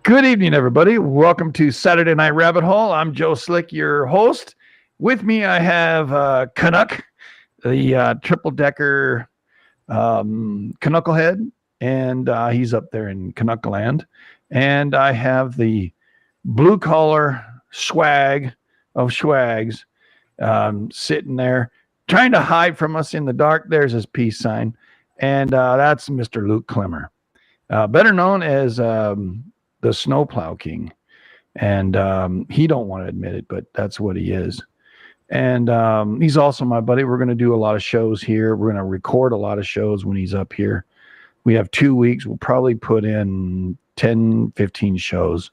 Good evening, everybody. Welcome to Saturday Night Rabbit Hole. I'm Joe Slick, your host. With me, I have Canuck, the triple-decker Canucklehead, and he's up there in Canuckland. And I have the blue-collar swag of swags sitting there, trying to hide from us in the dark. There's his peace sign. And that's Mr. Luke Klemmer, better known as the Snowplow King. And he don't want to admit it, but that's what he is. And he's also my buddy. We're going to do a lot of shows here. We're going to record a lot of shows when he's up here. We have 2 weeks. We'll probably put in 10, 15 shows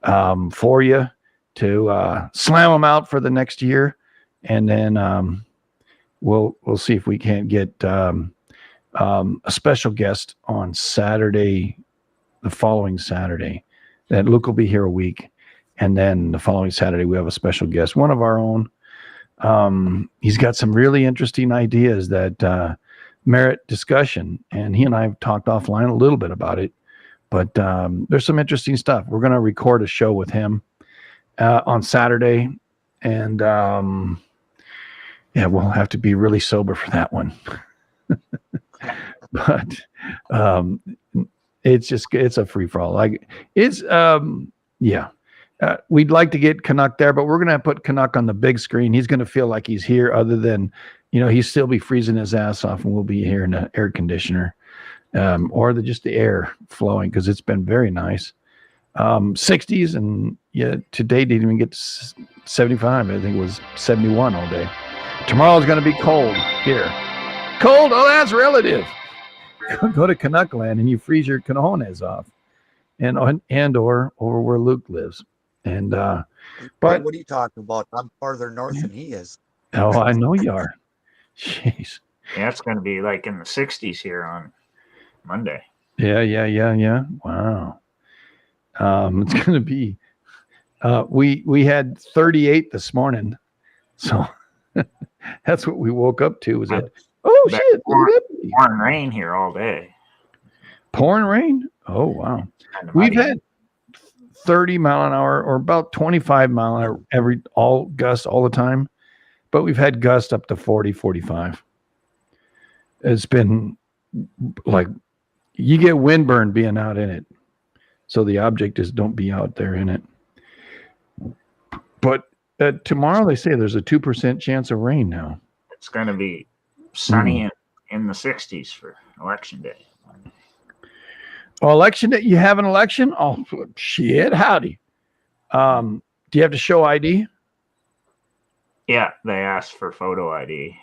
for you to slam them out for the next year. And then we'll see if we can't get a special guest on Saturday, the following Saturday. That Luke will be here a week. And then the following Saturday, we have a special guest, one of our own. He's got some really interesting ideas that merit discussion. And he and I have talked offline a little bit about it. But there's some interesting stuff. We're going to record a show with him on Saturday. And yeah, we'll have to be really sober for that one. But it's a free-for-all. Like it's we'd like to get Canuck there, but we're gonna put Canuck on the big screen. He's gonna feel like he's here, other than he'll still be freezing his ass off, and we'll be here in the air conditioner or just the air flowing, because it's been very nice. 60s, and today didn't even get to 75. I think it was 71 all day. Tomorrow's gonna be cold here. Cold? Oh, that's relative. Go to Canuckland and you freeze your cojones off, and or over where Luke lives. And but what are you talking about? I'm farther north than he is. Oh, I know you are. Jeez. Yeah, it's going to be like in the 60s here on Monday. Yeah. Wow. It's going to be. We had 38 this morning, so that's what we woke up to. Was it? Oh, shit. Pouring rain here all day. Pouring rain? Oh, wow. We've had 30 mile an hour or about 25 mile an hour all gusts all the time. But we've had gusts up to 40, 45. It's been like you get windburn being out in it. So the object is don't be out there in it. But tomorrow they say there's a 2% chance of rain now. It's going to be sunny in the 60s for election day. Oh, election day? You have an election? Oh, shit. Howdy. Do you have to show ID? Yeah, they asked for photo ID.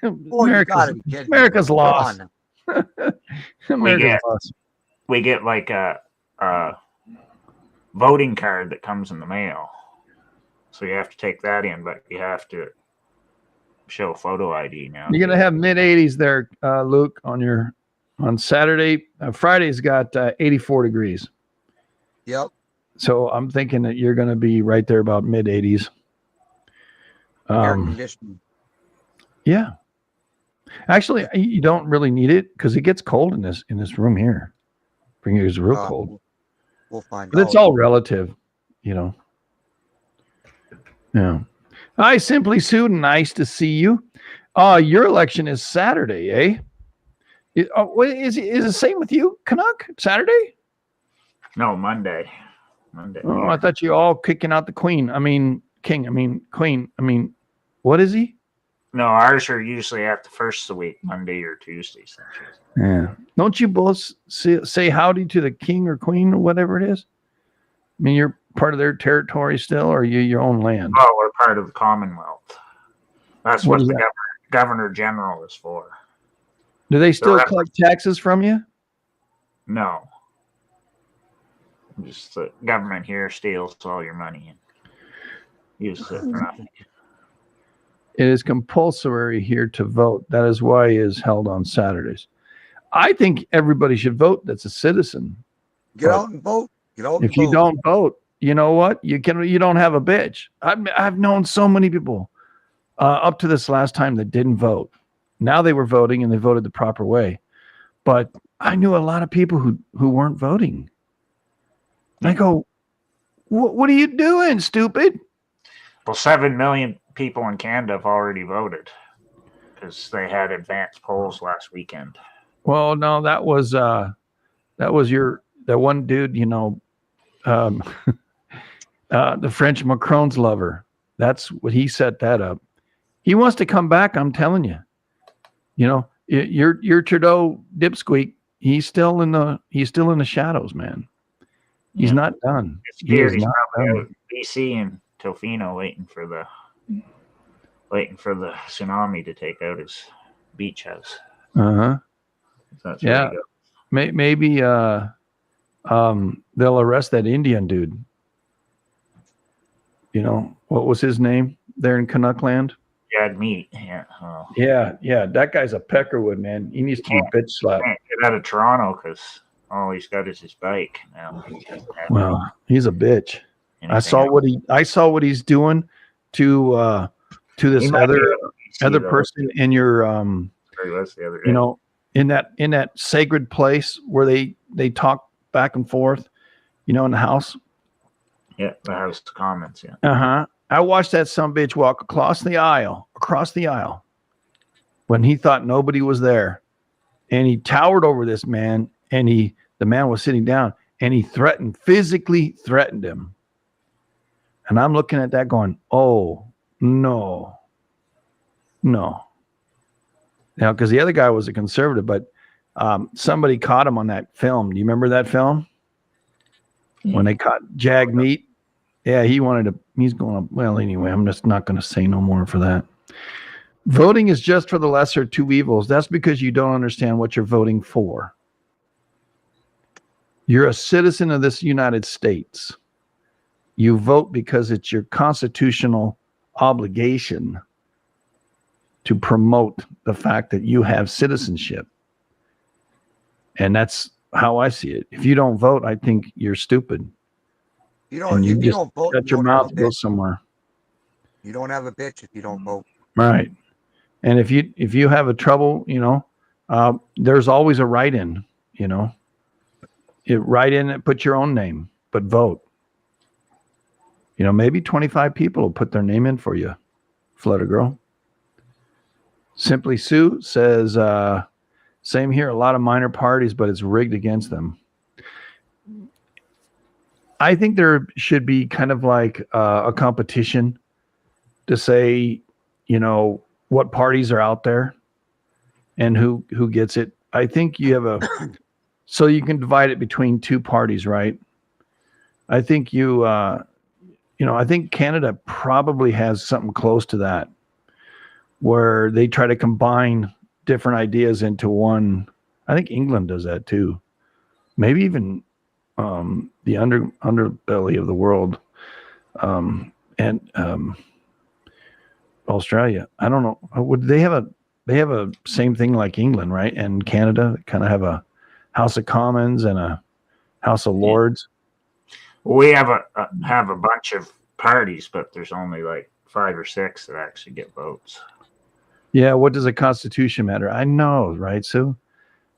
America's lost. America's lost. We get like a voting card that comes in the mail. So you have to take that in, but you have to show photo ID now. You're gonna have mid-80s there, Luke, on Saturday. Friday's got 84 degrees. Yep. So I'm thinking that you're gonna be right there about mid-80s. Air conditioning. Yeah. Actually, you don't really need it because it gets cold in this room here. Bring it real cold. We'll find but out. It's all relative, Yeah. Hi, Simply Sue. Nice to see you. Your election is Saturday, eh? Is it the same with you, Canuck? Saturday? No, Monday. Oh, I thought you all kicking out the queen. Queen. What is he? No, ours are usually at the first of the week, Monday or Tuesday. Yeah. Don't you both say howdy to the king or queen or whatever it is? You're part of their territory still, or are you your own land? Oh, we're part of the Commonwealth. That's what the Governor General is for. Do they still collect taxes from you? No. Just the government here steals all your money and uses it for nothing. It is compulsory here to vote. That is why it is held on Saturdays. I think everybody should vote that's a citizen. Get out and vote. If you don't vote, you know what? You don't have a bitch. I've known so many people up to this last time that didn't vote. Now they were voting and they voted the proper way. But I knew a lot of people who weren't voting. I go, what are you doing, stupid? Well, 7 million people in Canada have already voted because they had advanced polls last weekend. Well, no, that was that one dude, the French Macron's lover. That's what he set that up. He wants to come back. I'm telling you, your Trudeau dipsqueak. He's still in the shadows, man. He's not done. He is He's not probably done. out in BC and Tofino waiting for the tsunami to take out his beach house. That's where Yeah. he goes. Maybe they'll arrest that Indian dude. What was his name there in Canuckland? Jagmeet. Yeah. Yeah. That guy's a peckerwood, man. He needs to be bitch slapped. Can't get out of Toronto because all he's got is his bike now. Well, he's a bitch. Anything I saw else. what he's doing to this He might be other able to see, though. person in your Or he was the other day. in that sacred place where they talk back and forth, in the house. Yeah, the House of Commons. Yeah. Uh-huh. I watched that sumbitch walk across the aisle when he thought nobody was there. And he towered over this man, and the man was sitting down, and he physically threatened him. And I'm looking at that going, oh, no. Now, because the other guy was a conservative, but somebody caught him on that film. Do you remember that film? When they caught Jagmeet? Yeah, he's going, well, anyway, I'm just not going to say no more for that. Voting is just for the lesser two evils. That's because you don't understand what you're voting for. You're a citizen of this United States. You vote because it's your constitutional obligation to promote the fact that you have citizenship. And that's how I see it. If you don't vote, I think you're stupid. If And you just don't vote, shut you your don't have mouth a and go bitch. somewhere. You don't have a bitch if you don't vote. Right. And if you have a trouble, there's always a write-in, write in and put your own name, but vote. Maybe 25 people will put their name in for you, Flutter Girl. Simply Sue says, same here, a lot of minor parties, but it's rigged against them. I think there should be kind of like a competition to say, what parties are out there and who gets it. I think you have so you can divide it between two parties, right? I think I think Canada probably has something close to that, where they try to combine different ideas into one. I think England does that too. Maybe even the underbelly of the world, and Australia. I don't know. Would they have a same thing like England, right? And Canada kind of have a House of Commons and a House of Lords. We have a bunch of parties, but there's only like 5 or 6 that actually get votes. Yeah, what does a constitution matter? I know, right, Sue?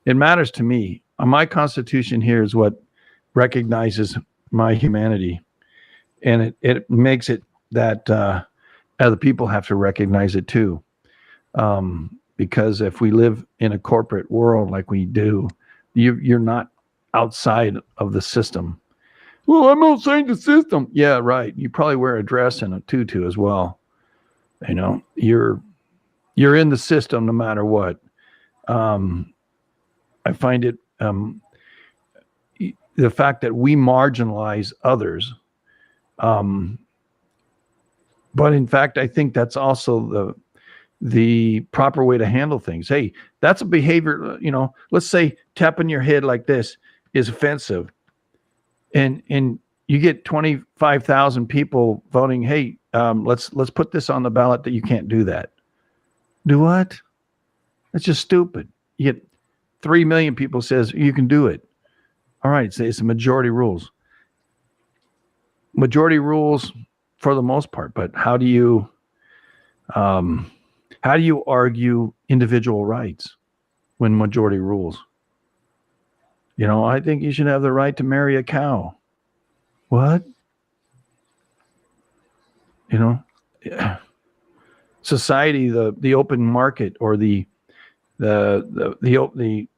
It matters to me. My constitution here is what recognizes my humanity, and it makes it that other people have to recognize it too. Because if we live in a corporate world like we do, you're not outside of the system. Well, I'm outside the system. Yeah, right. You probably wear a dress and a tutu as well. You're in the system no matter what. I find it the fact that we marginalize others. But in fact, I think that's also the proper way to handle things. Hey, that's a behavior, let's say tapping your head like this is offensive. And you get 25,000 people voting, hey, let's put this on the ballot that you can't do that. Do what? That's just stupid. You get 3 million people says you can do it. All right, it's a majority rules. Majority rules for the most part, but how do you argue individual rights when majority rules? I think you should have the right to marry a cow. What? Society, the open market, or the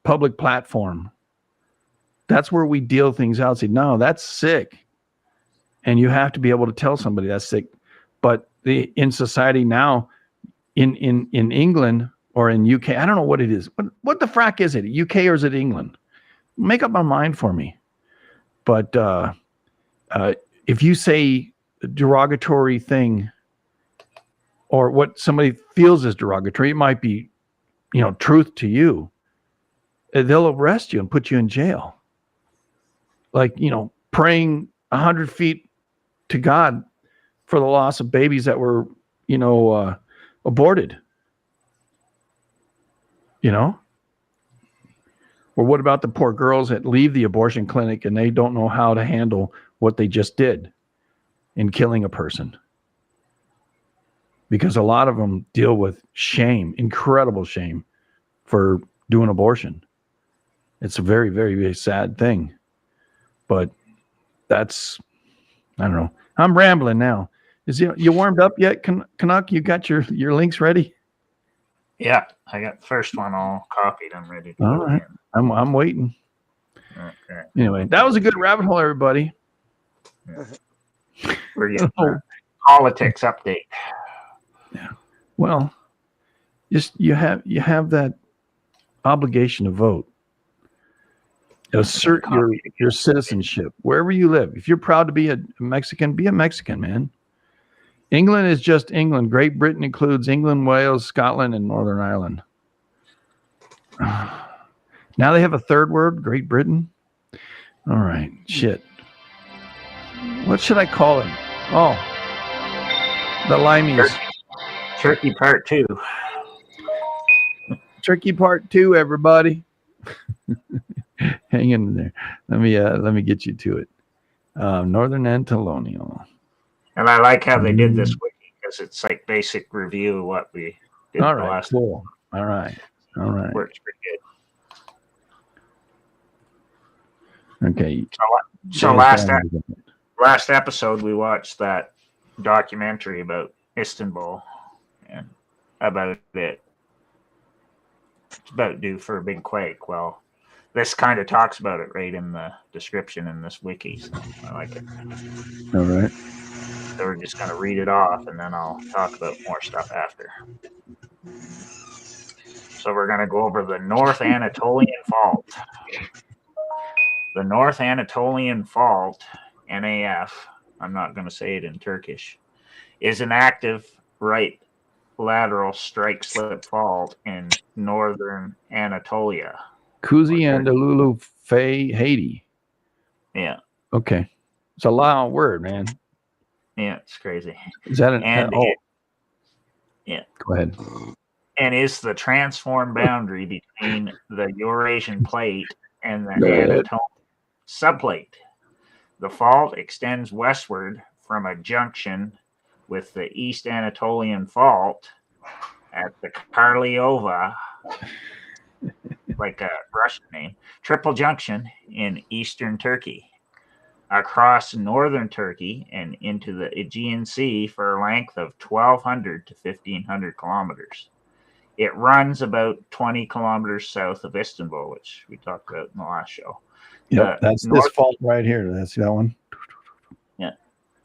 public platform. That's where we deal things out. Say, no, that's sick. And you have to be able to tell somebody that's sick. But in society now, in England or in UK, I don't know what it is. What the frack is it? UK or is it England? Make up my mind for me. But if you say a derogatory thing, or what somebody feels is derogatory, it might be, truth to you. They'll arrest you and put you in jail. Like, praying 100 feet to God for the loss of babies that were, aborted. Or what about the poor girls that leave the abortion clinic and they don't know how to handle what they just did in killing a person? Because a lot of them deal with shame, incredible shame, for doing abortion. It's a very, very, very sad thing. But that's, I don't know. I'm rambling now. You warmed up yet, Canuck? You got your links ready? Yeah, I got the first one all copied. I'm ready to All go right. in. I'm waiting. Okay. Anyway, that was a good rabbit hole, everybody. We're getting a politics update. Well, just you have that obligation to vote. Assert your citizenship wherever you live. If you're proud to be a Mexican, be a Mexican, man. England is just England. Great Britain includes England, Wales, Scotland, and Northern Ireland. Now they have a third word, Great Britain. All right, shit. What should I call it? Oh, the Limeys. Turkey Part 2. Turkey Part 2, everybody. Hang in there. Let me get you to it. Northern Antilonial. And I like how they did this wiki because it's like basic review of what we did All the right, last cool. All right. Works pretty good. Okay. So last episode we watched that documentary about Istanbul and about it. It's about due for a big quake. Well, this kind of talks about it right in the description in this wiki. So I like it. All right. So we're just going to read it off and then I'll talk about more stuff after. So we're going to go over the North Anatolian Fault. The North Anatolian Fault, NAF, I'm not going to say it in Turkish, is an active right lateral strike slip fault in northern Anatolia. Kuzi and Lulu Fay Haiti. Yeah. Okay. It's a long word, man. Yeah, it's crazy. Is that an yeah. Go ahead. And is the transform boundary between the Eurasian plate and the Anatolian subplate. The fault extends westward from a junction with the East Anatolian Fault at the Karliova, like a Russian name, triple junction in eastern Turkey, across northern Turkey and into the Aegean Sea for a length of 1,200 to 1,500 kilometers. It runs about 20 kilometers south of Istanbul, which we talked about in the last show. Yep, that's this fault right here. That's that one. Yeah.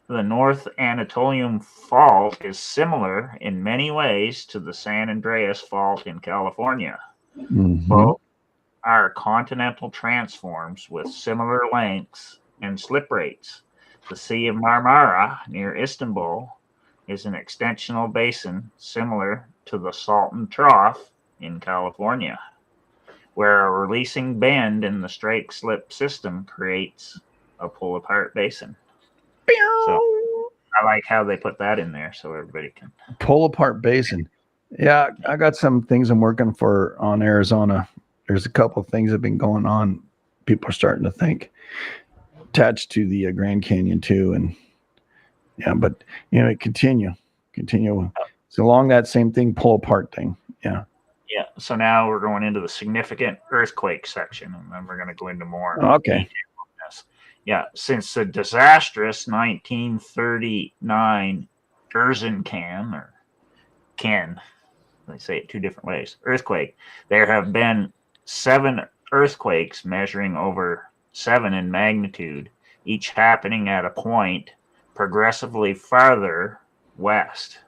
The North Anatolian Fault is similar in many ways to the San Andreas Fault in California. Mm-hmm. Both are continental transforms with similar lengths and slip rates. The Sea of Marmara near Istanbul is an extensional basin similar to the Salton Trough in California, where a releasing bend in the strike slip system creates a pull apart basin. So I like how they put that in there so everybody can pull apart basin. Yeah, I got some things I'm working for on Arizona. There's a couple of things that have been going on. People are starting to think attached to the Grand Canyon too. And yeah, but continue. It's along that same thing, pull apart thing. Yeah. Yeah. So now we're going into the significant earthquake section, and then we're going to go into more. Okay. detail on this. Yeah. Since the disastrous 1939 Erzincan, or Ken, they say it two different ways, earthquake, there have been 7 earthquakes measuring over 7 in magnitude, each happening at a point progressively farther west.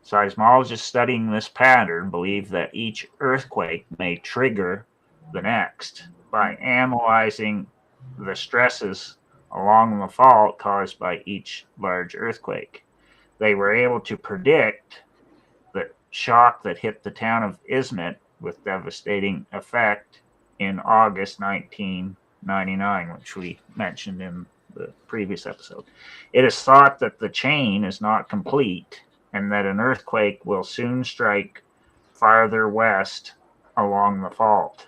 Seismologists studying this pattern believe that each earthquake may trigger the next by analyzing the stresses along the fault caused by each large earthquake. They were able to predict the shock that hit the town of Izmit with devastating effect in August 1999, which we mentioned in the previous episode. It is thought that the chain is not complete and that an earthquake will soon strike farther west along the fault,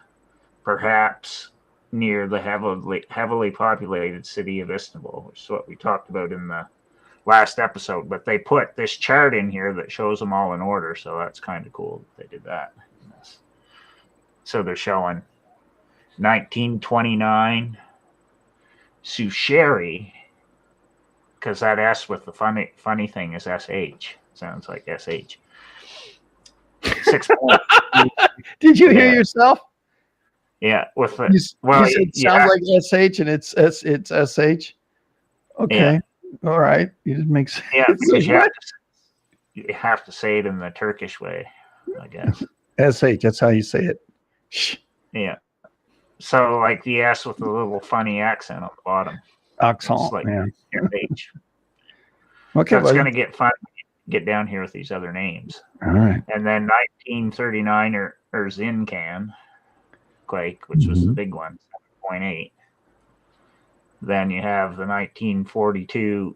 perhaps near the heavily populated city of Istanbul, which is what we talked about in the last episode. But they put this chart in here that shows them all in order, so that's kind of cool that they did that. So they're showing 1929 Susheri, because that S with the funny thing is SH. Sounds like SH. 6 Did you hear yourself? Yeah, with the You said sounds like SH and it's SH. Okay. All right. You just make sense. Yeah, because you have to say it in the Turkish way, I guess. SH, that's how you say it. Shh. Yeah. So like the S with the little funny accent on the bottom. Accent. Like Yeah. H. Okay. So it's going to get fun when you get down here with these other names. All right. And then 1939 Erzincan quake, which was the big one, 7.8. Then you have the 1942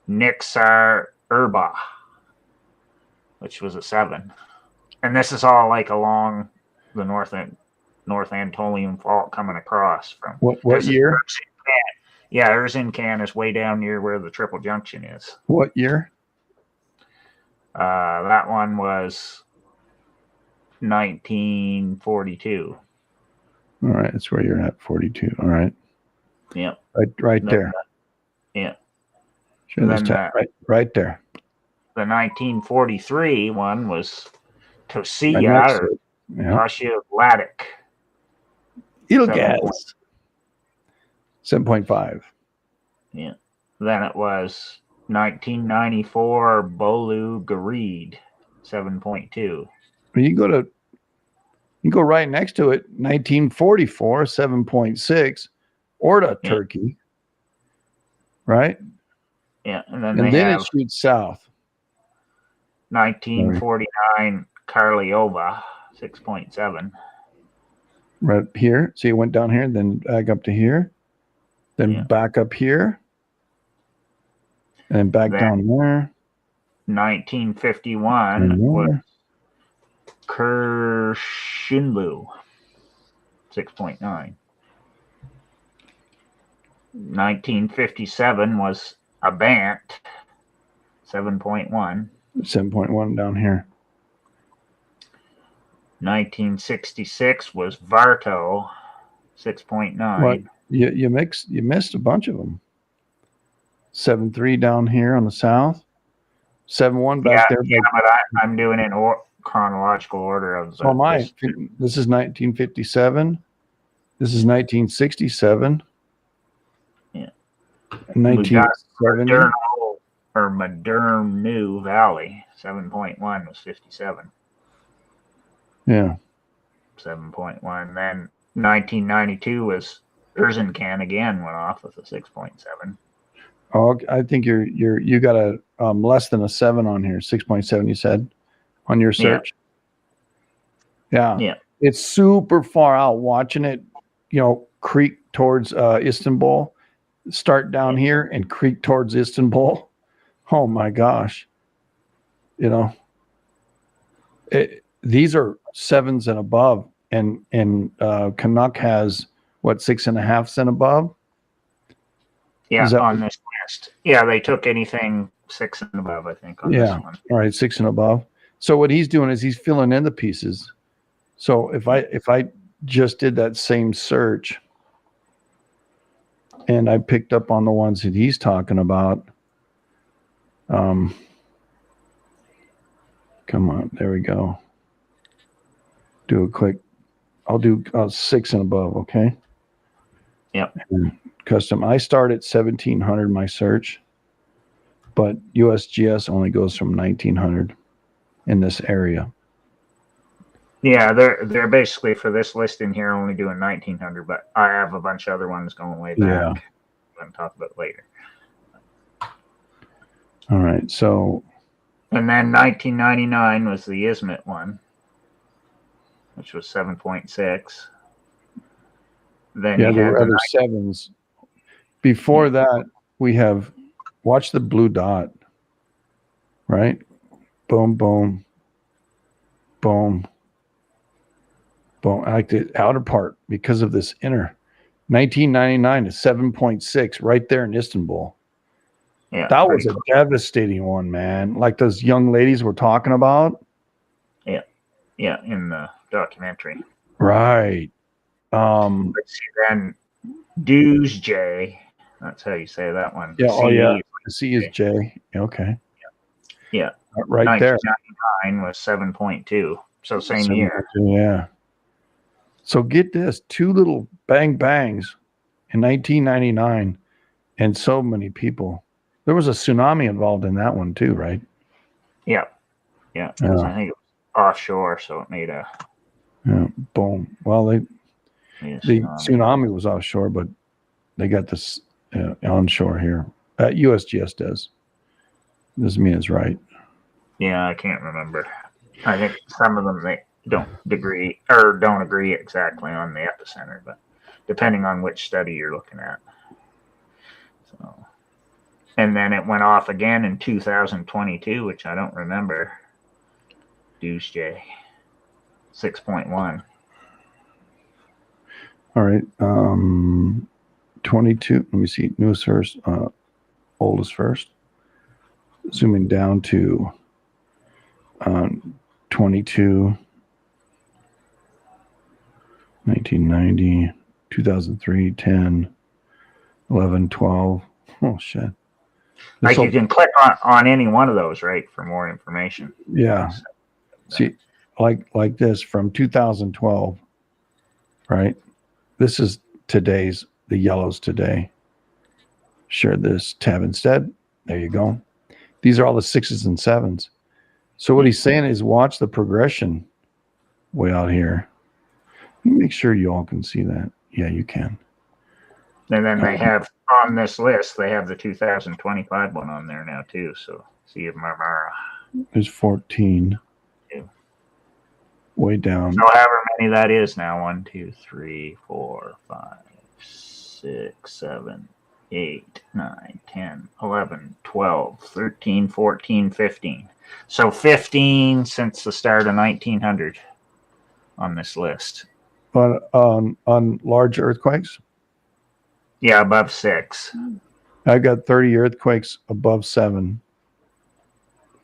Niksar Erba, which was a 7. And this is all like along the North Anatolian Fault coming across from. What year? Yeah, Erzincan is way down near where the Triple Junction is. What year? That one was 1942. All right, that's where you're at, 42. All right. Yep. Right there. Yeah. Sure, this time, right there. The 1943 one was Tosia or Tosia Vladik. Ilgaz. 7.5. Yeah. Then it was 1994 Bolu Garid, 7.2. Well, you go right next to it, 1944, 7.6, Orta, Turkey. Right? Yeah. And then it shoots south. 1949 Karliova, 6.7. Right here. So you went down here, then back up to here, then back up here, and back down there. 1951 was Kershinlu, 6.9. 1957 was Abant, 7.1. 7.1 down here. 1966 was Varto, 6.9. What? You missed a bunch of them. 7.3 down here on the south. 7.1 back there. Yeah, but I'm doing it in chronological order of the. So am I. This is 1957. This is 1967. Yeah. 1970. Madernu Valley, 7.1 was 57. Yeah. 7.1. Then 1992 was Erzincan again, went off with a 6.7. Oh, I think you got a less than a 7 on here. 6.7 you said on your search. Yeah. It's super far out. Watching it, creep towards Istanbul, start down here and creep towards Istanbul. Oh my gosh. These are 7s and above, and Canuck has what, 6.5 and above? Yeah, on this list. Yeah, they took anything 6 and above, I think, on this one. All right, 6 and above. So what he's doing is he's filling in the pieces. So if I just did that same search and I picked up on the ones that he's talking about, come on, there we go. Do a quick, I'll do 6 and above, okay? Yep. And custom, I start at 1700 my search, but USGS only goes from 1900 in this area. Yeah, they're basically for this listing here only doing 1900, but I have a bunch of other ones going way back. Yeah. I'm going to talk about it later. All right, so. And then 1999 was the Ismet one, which was 7.6. Then Yeah, you there had were the other sevens. Before that, we have watch the blue dot, right? Boom, boom, boom, boom. I like the outer part because of this inner. 1999 is 7.6 right there in Istanbul. yeah, That was pretty a cool. devastating one, man. Like those young ladies were talking about. Yeah, in the documentary. Right. But see, then Dewsbury, that's how you say that one. Yeah. Oh, CE, yeah. The C is J. Okay. Yeah. Right there. 1999 was 7.2. So same year. Yeah. So get this, 2 little bang bangs in 1999 and so many people. There was a tsunami involved in that one too, right? Yeah. Yeah. 'Cause I think it was offshore, so it made a Yeah. Boom. Well, the tsunami. tsunami was offshore, but they got this onshore here. USGS does. Doesn't mean it's right. Yeah, I can't remember. I think some of them they don't agree exactly on the epicenter, but depending on which study you're looking at. So, and then it went off again in 2022, which I don't remember. Dewsbury, 6.1. All right. 22. Let me see. Newest first, oldest first. Zooming down to 22, 1990, 2003, 10, 11, 12. Oh, shit. Like you can click on any one of those, right, for more information. Yeah. See, like this from 2012, right? This is today's, the yellows today. Share this tab instead. There you go. These are all the 6s and 7s. So what he's saying is watch the progression way out here. Let me make sure you all can see that. Yeah, you can. And then they have on this list, they have the 2025 one on there now too. So see if Marmara. There's 14. Yeah. Way down. So however many that is now, 1, 2, 3, 4, 5, 6, 7, 8, 9, 10, 11, 12, 13, 14, 15. So 15 since the start of 1900 on this list. On large earthquakes? Yeah, above 6. I got 30 earthquakes above 7.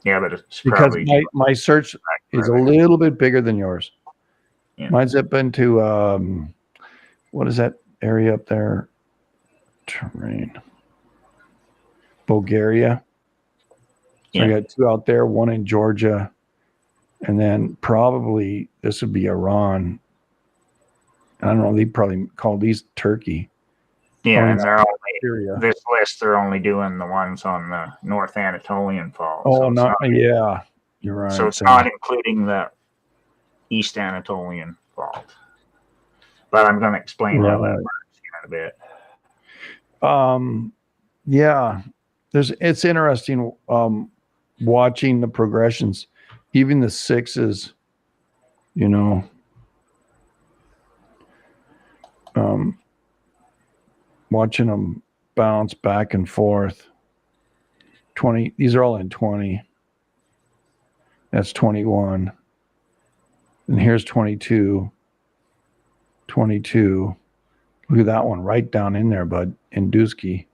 Yeah, but it's Because probably my search is a little bit bigger than yours. Yeah. Mine's up into what is that area up there? Terrain. Bulgaria. So I got 2 out there, 1 in Georgia, and then probably this would be Iran. I don't know. They probably call these Turkey. Yeah, and they're only Syria. this list. They're only doing the ones on the North Anatolian Fault. Oh, so not yeah. You're right. So it's not including the East Anatolian Fault. But I'm going to explain how that works in a bit. Yeah, it's interesting watching the progressions, even the 6s, you know. Watching them bounce back and forth. 20, these are all in 20. That's 21. And here's 22. 22. Look at that one right down in there, bud, in Dusky.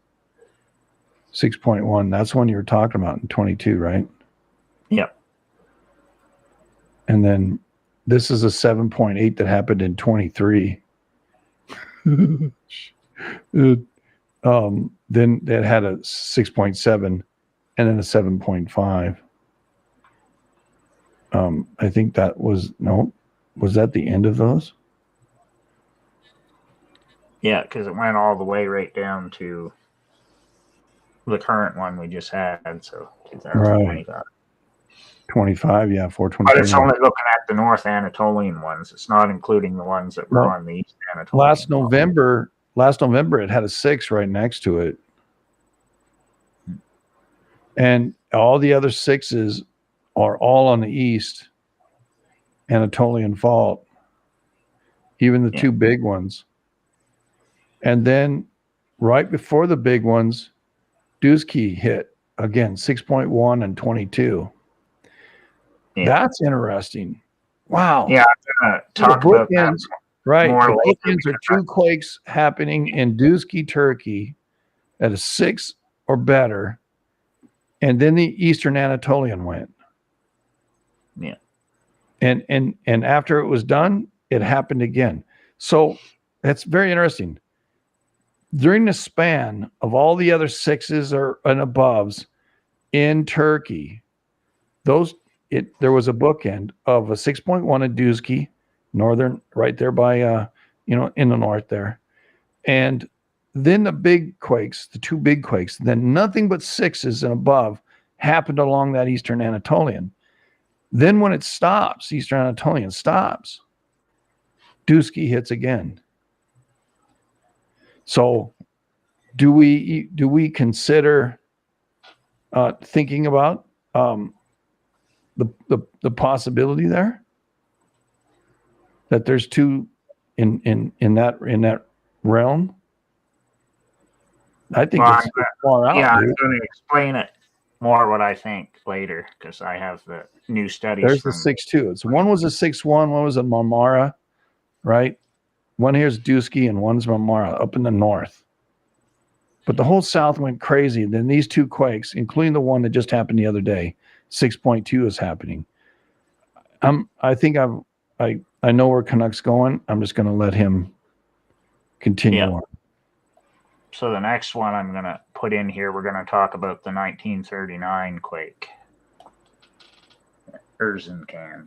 6.1. That's one you were talking about in 22, right? Yep. And then this is a 7.8 that happened in 23. Then it had a 6.7 and then a 7.5. I think that was was that the end of those? Yeah, because it went all the way right down to the current one we just had. So 2025. 25, yeah, But 423. it's only looking at the North Anatolian ones. It's not including the ones that were Well, on the East Anatolian. Last November, it had a 6 right next to it. And all the other 6s are all on the East Anatolian fault, even the two big ones. And then right before the big ones, Dusky hit again, 6.1 and 22. Yeah. That's interesting. Wow. Yeah, I'm going to talk about that. Right. more The later bookends are 2 quakes happening in Dusky, Turkey at a 6 or better. And then the Eastern Anatolian went. Yeah. And after it was done, it happened again. So that's very interesting. During the span of all the other 6s or and aboves in Turkey, there was a bookend of a 6.1 at Dusky, northern, right there by in the north there. And then the big quakes, the 2 big quakes, then nothing but 6s and above happened along that Eastern Anatolian. Then when it stops, Eastern Anatolian stops, Dusky hits again. So do we consider thinking about the possibility there that there's 2 in that realm? I think it's far out. Yeah, dude. I'm going to explain it more what I think later because I have the new studies. There's the 6.2. It's one was a 6.1, one was a Marmara, right? One here's Dusky and one's Marmara up in the north. But the whole south went crazy. And then these 2 quakes, including the one that just happened the other day, 6.2 is happening. I think I know where Canuck's going. I'm just going to let him continue on. So the next one I'm going to put in here, we're going to talk about the 1939 quake, Erzincan.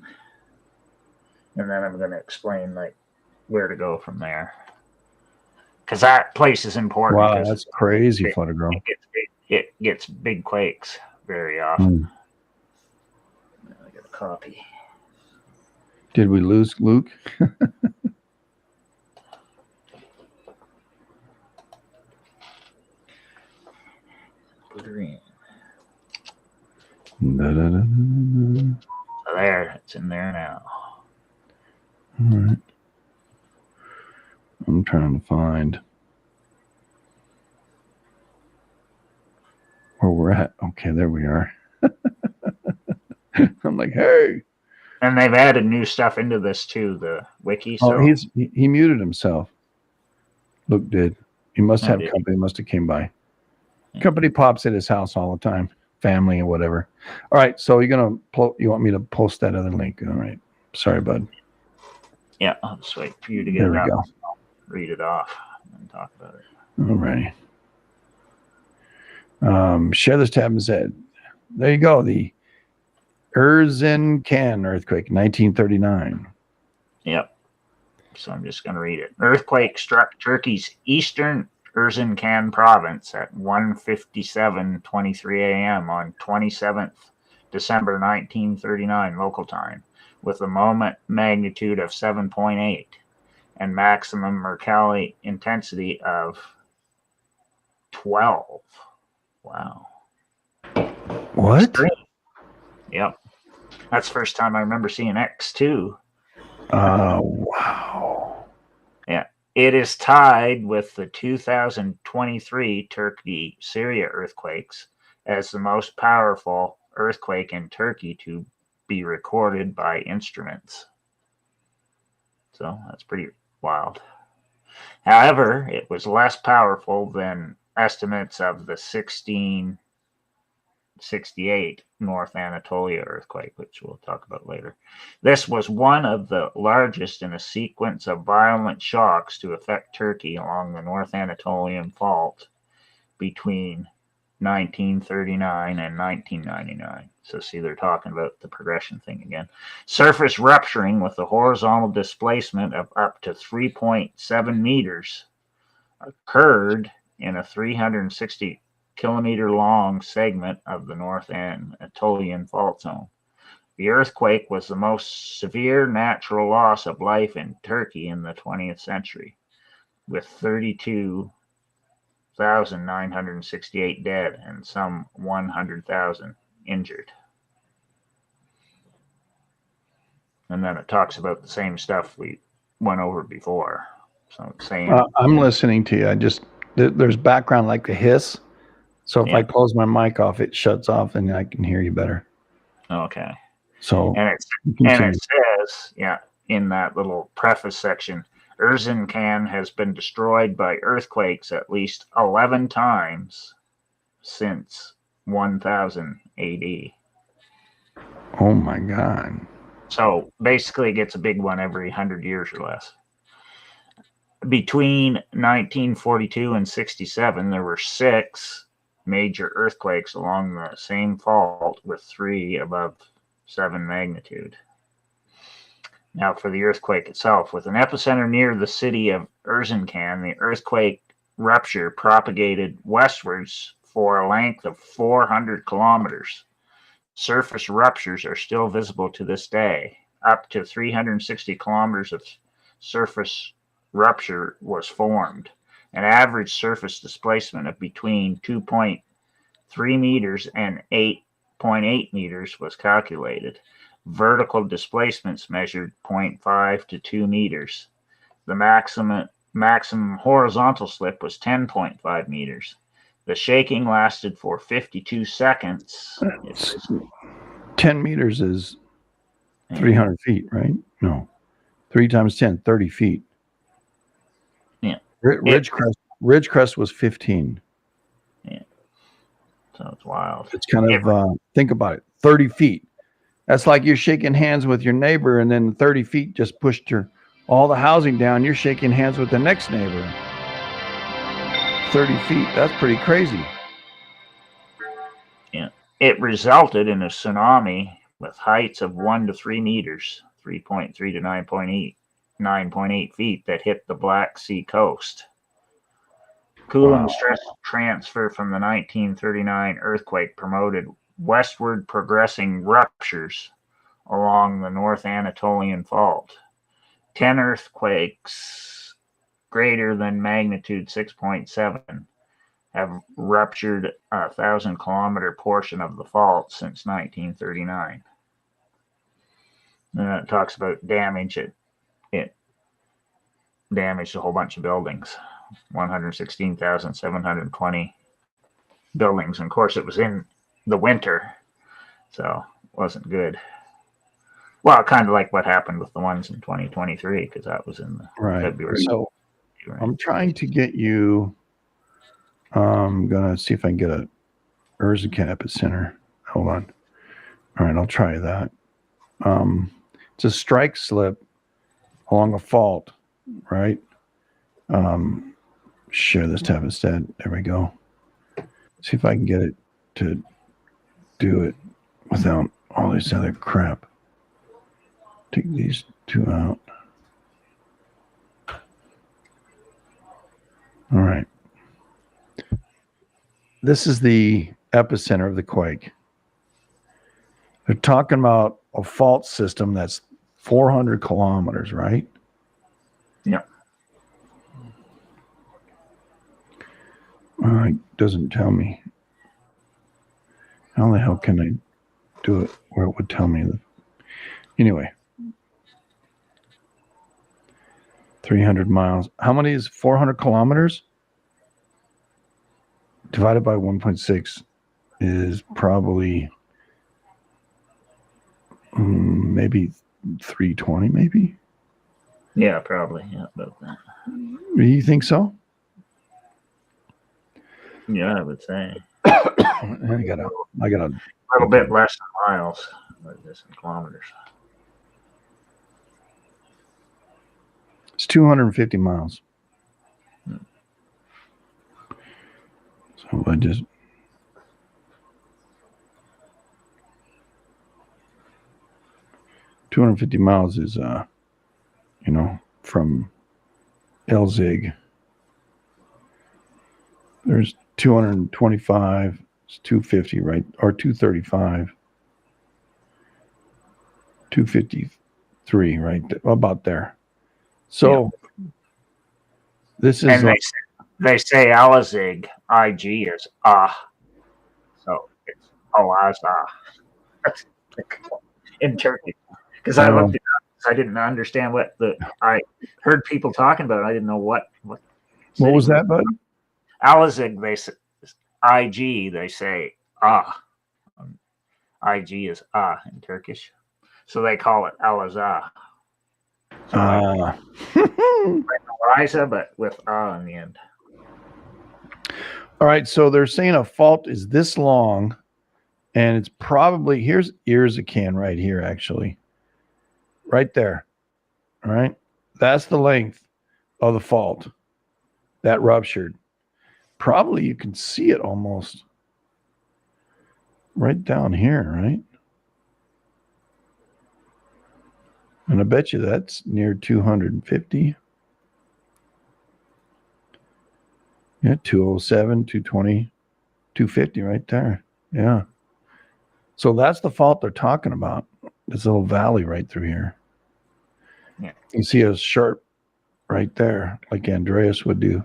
And then I'm going to explain where to go from there. Because that place is important. Wow, that's crazy, Fluttergirl. It gets big quakes very often. I got a copy. Did we lose Luke? Put her in. Da-da-da-da-da. So there, it's in there now. All right. I'm trying to find where we're at. Okay, there we are. I'm like, hey. And they've added new stuff into this too, the wiki. So he muted himself. Luke did. He must have company. Must have came by. Yeah. Company pops at his house all the time. Family or whatever. All right. So you want me to post that other link? All right. Sorry, bud. Yeah, I'll just wait for you to get it up. Go. I'll read it off and talk about it. All right. Share this tab and said, there you go. The Erzincan earthquake, 1939. Yep. So I'm just going to read it. Earthquake struck Turkey's eastern Erzincan province at 1:57:23 a.m. on 27th December 1939 local time, with a moment magnitude of 7.8 and maximum Mercalli intensity of 12. Wow. What? Extreme. Yep. That's the first time I remember seeing X2. Wow. Yeah. It is tied with the 2023 Turkey-Syria earthquakes as the most powerful earthquake in Turkey to be recorded by instruments. So that's pretty wild. However, it was less powerful than estimates of the 16 1968 North Anatolia earthquake, which we'll talk about later. This was one of the largest in a sequence of violent shocks to affect Turkey along the North Anatolian Fault between 1939 and 1999. So see, they're talking about the progression thing again. Surface rupturing with a horizontal displacement of up to 3.7 meters occurred in a 360 kilometer long segment of the North Anatolian Fault Zone. The earthquake was the most severe natural loss of life in Turkey in the 20th century, with 32,968 dead and some 100,000 injured. And then it talks about the same stuff we went over before. So it's saying, I'm listening to you. I just there's background like a hiss. So if I close my mic off, it shuts off and I can hear you better. okay. So And it says, in that little preface section, Erzincan has been destroyed by earthquakes at least 11 times since 1000 AD. oh my God. So basically, it gets a big one every 100 years or less. Between 1942 and 67, there were 6 major earthquakes along the same fault, with 3 above 7 magnitude. Now, for the earthquake itself, with an epicenter near the city of Erzincan, the earthquake rupture propagated westwards for a length of 400 kilometers. Surface ruptures are still visible to this day. Up to 360 kilometers of surface rupture was formed. An average surface displacement of between 2.3 meters and 8.8 meters was calculated. Vertical displacements measured 0.5 to 2 meters. The maximum horizontal slip was 10.5 meters. The shaking lasted for 52 seconds. 10 meters is 300 feet, right? No. 3 times 10, 30 feet. Yeah. Ridgecrest was 15. Yeah. So it's wild. It's kind of, think about it, 30 feet. That's like you're shaking hands with your neighbor and then 30 feet just pushed all the housing down. You're shaking hands with the next neighbor. 30 feet. That's pretty crazy. Yeah. It resulted in a tsunami with heights of 1 to 3 meters, 3.3 to 9.8 feet that hit the Black Sea coast. Cooling stress transfer from the 1939 earthquake promoted westward progressing ruptures along the North Anatolian Fault. 10 earthquakes greater than magnitude 6.7 have ruptured a 1,000-kilometer portion of the fault since 1939. And it talks about damage. It damaged a whole bunch of buildings, 116,720 buildings. And of course, it was in the winter, so it wasn't good. Well, kind of like what happened with the ones in 2023, because that was in the February. So I'm trying to get you. I'm gonna see if I can get a Erzincan epicenter. Hold on. All right, I'll try that. It's a strike slip along a fault, right? Share this tab instead. There we go. See if I can get it to do it without all this other crap. Take these 2 out. All right. This is the epicenter of the quake. They're talking about a fault system that's 400 kilometers, right? Yeah. It doesn't tell me. How the hell can I do it where it would tell me? Anyway. 300 miles. How many is 400 kilometers? Divided by 1.6 is probably maybe 320, maybe? Yeah, probably. Yeah, about that. You think so? Yeah, I would say. I gotta. A little bit less than miles, but just in kilometers. It's 250 miles. So I just. $250 miles is, from Elzig. There's 225. It's 250, right? Or 235. 253, right? About there. So this is. And they say Alazig, IG is so it's Alaza in Turkey. Because I looked it up, I didn't understand I heard people talking about it. I didn't know what What was that, bud? Alazig, they say IG, they say IG is in Turkish, so they call it Alaza. So like Eliza, but with in the end. All right, so they're saying a fault is this long, and it's probably here's Erzincan right here, actually, right there. All right, that's the length of the fault that ruptured. Probably you can see it almost right down here, right? And I bet you that's near 250. Yeah, 207, 220, 250 right there. Yeah. So that's the fault they're talking about. This little valley right through here. Yeah. You see a sharp right there, like Andreas would do.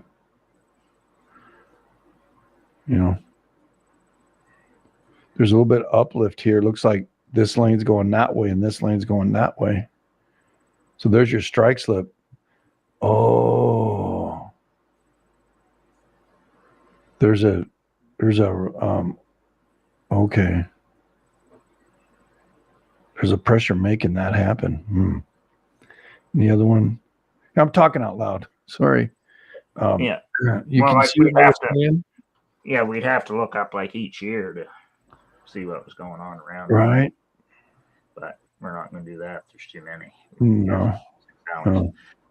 There's a little bit of uplift here. Looks like this lane's going that way and this lane's going that way. So there's your strike slip. Oh. There's a okay. There's a pressure making that happen. And the other one, I'm talking out loud. Sorry. Yeah. You can see what I was saying? Yeah, we'd have to look up like each year to see what was going on around. Right. But we're not going to do that. There's too many. No.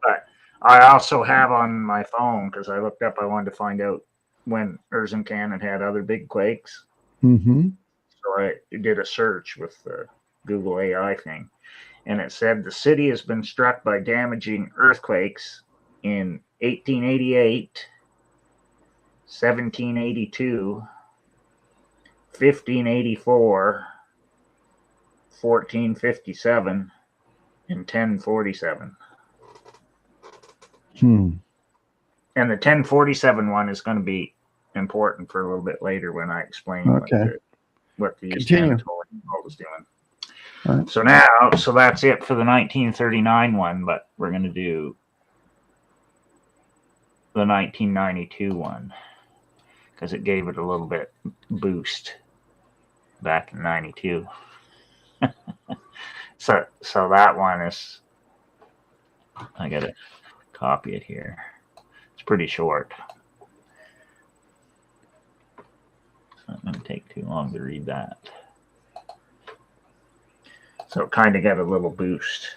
But I also have on my phone, because I looked up, I wanted to find out when Erzincan had other big quakes. Mm-hmm. So I did a search with the Google AI thing, and it said the city has been struck by damaging earthquakes in 1888, 1782, 1584, 1457, and 1047. And the 1047 one is going to be important for a little bit later when I explain what the East Anatolian fault is doing. Right. So that's it for the 1939 one, but we're going to do the 1992 one because it gave it a little bit boost back in 92. So that one is, I got to copy it here. It's pretty short. It's not going to take too long to read that. So it kind of got a little boost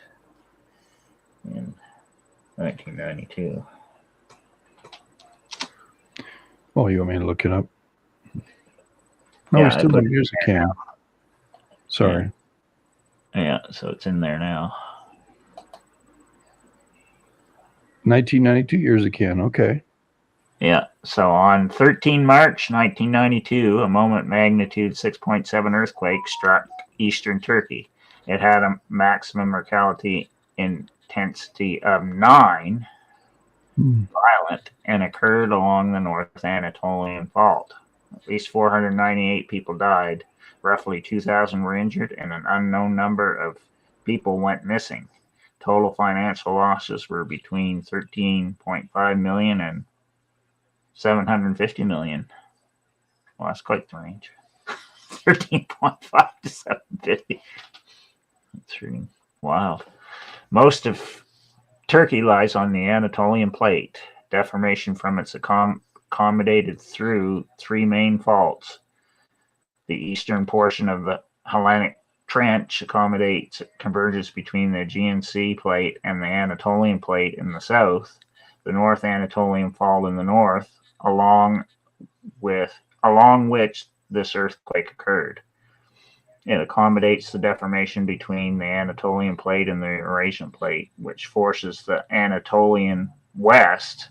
in 1992. Oh, you want me to look it up? No, we still don't use a cam. Sorry. Yeah, so it's in there now. 1992 years a can. Okay. Yeah. So on 13 March 1992, a moment magnitude 6.7 earthquake struck eastern Turkey. It had a maximum locality intensity of 9, violent, and occurred along the North Anatolian Fault. At least 498 people died, roughly 2,000 were injured, and an unknown number of people went missing. Total financial losses were between 13.5 million and 750 million. Well, that's quite the range. 13.5 to 750. That's really wild. Most of Turkey lies on the Anatolian Plate. Deformation from its accommodated through three main faults. The eastern portion of the Hellenic Trench accommodates convergence between the Aegean Sea plate and the Anatolian plate in the south, the North Anatolian Fault in the north, along which this earthquake occurred. It accommodates the deformation between the Anatolian plate and the Eurasian plate, which forces the Anatolian west,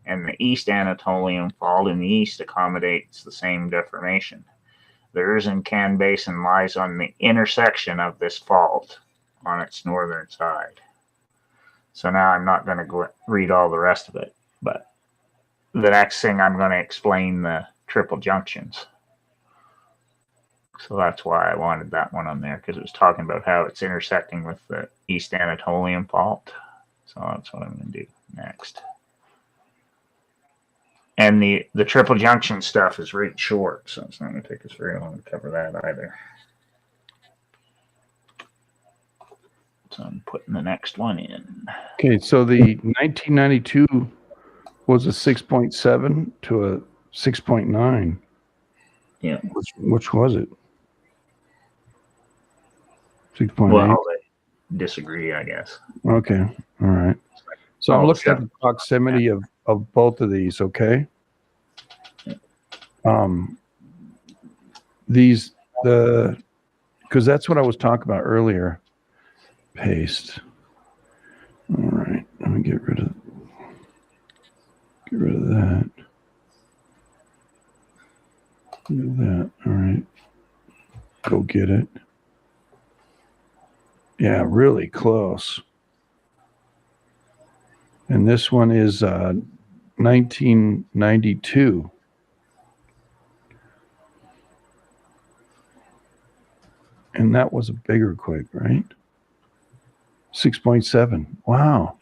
and the East Anatolian Fault in the east accommodates the same deformation. The Erzincan Basin lies on the intersection of this fault on its northern side. So now I'm not going to read all the rest of it, but the next thing I'm going to explain the triple junctions. So that's why I wanted that one on there, because it was talking about how it's intersecting with the East Anatolian Fault. So that's what I'm going to do next. And the triple junction stuff is right short, so it's not going to take us very long to cover that either. So I'm putting the next one in. Okay, so the 1992 was a 6.7 to a 6.9. Yeah. Which was it? 6.8? Well, they disagree, I guess. Okay, all right. So I'm looking at the proximity of both of these, okay? Because that's what I was talking about earlier. Paste. All right, let me get rid of that. Get rid of that. All right. Go get it. Yeah, really close. And this one is 1992. And that was a bigger quake, right? 6.7. Wow.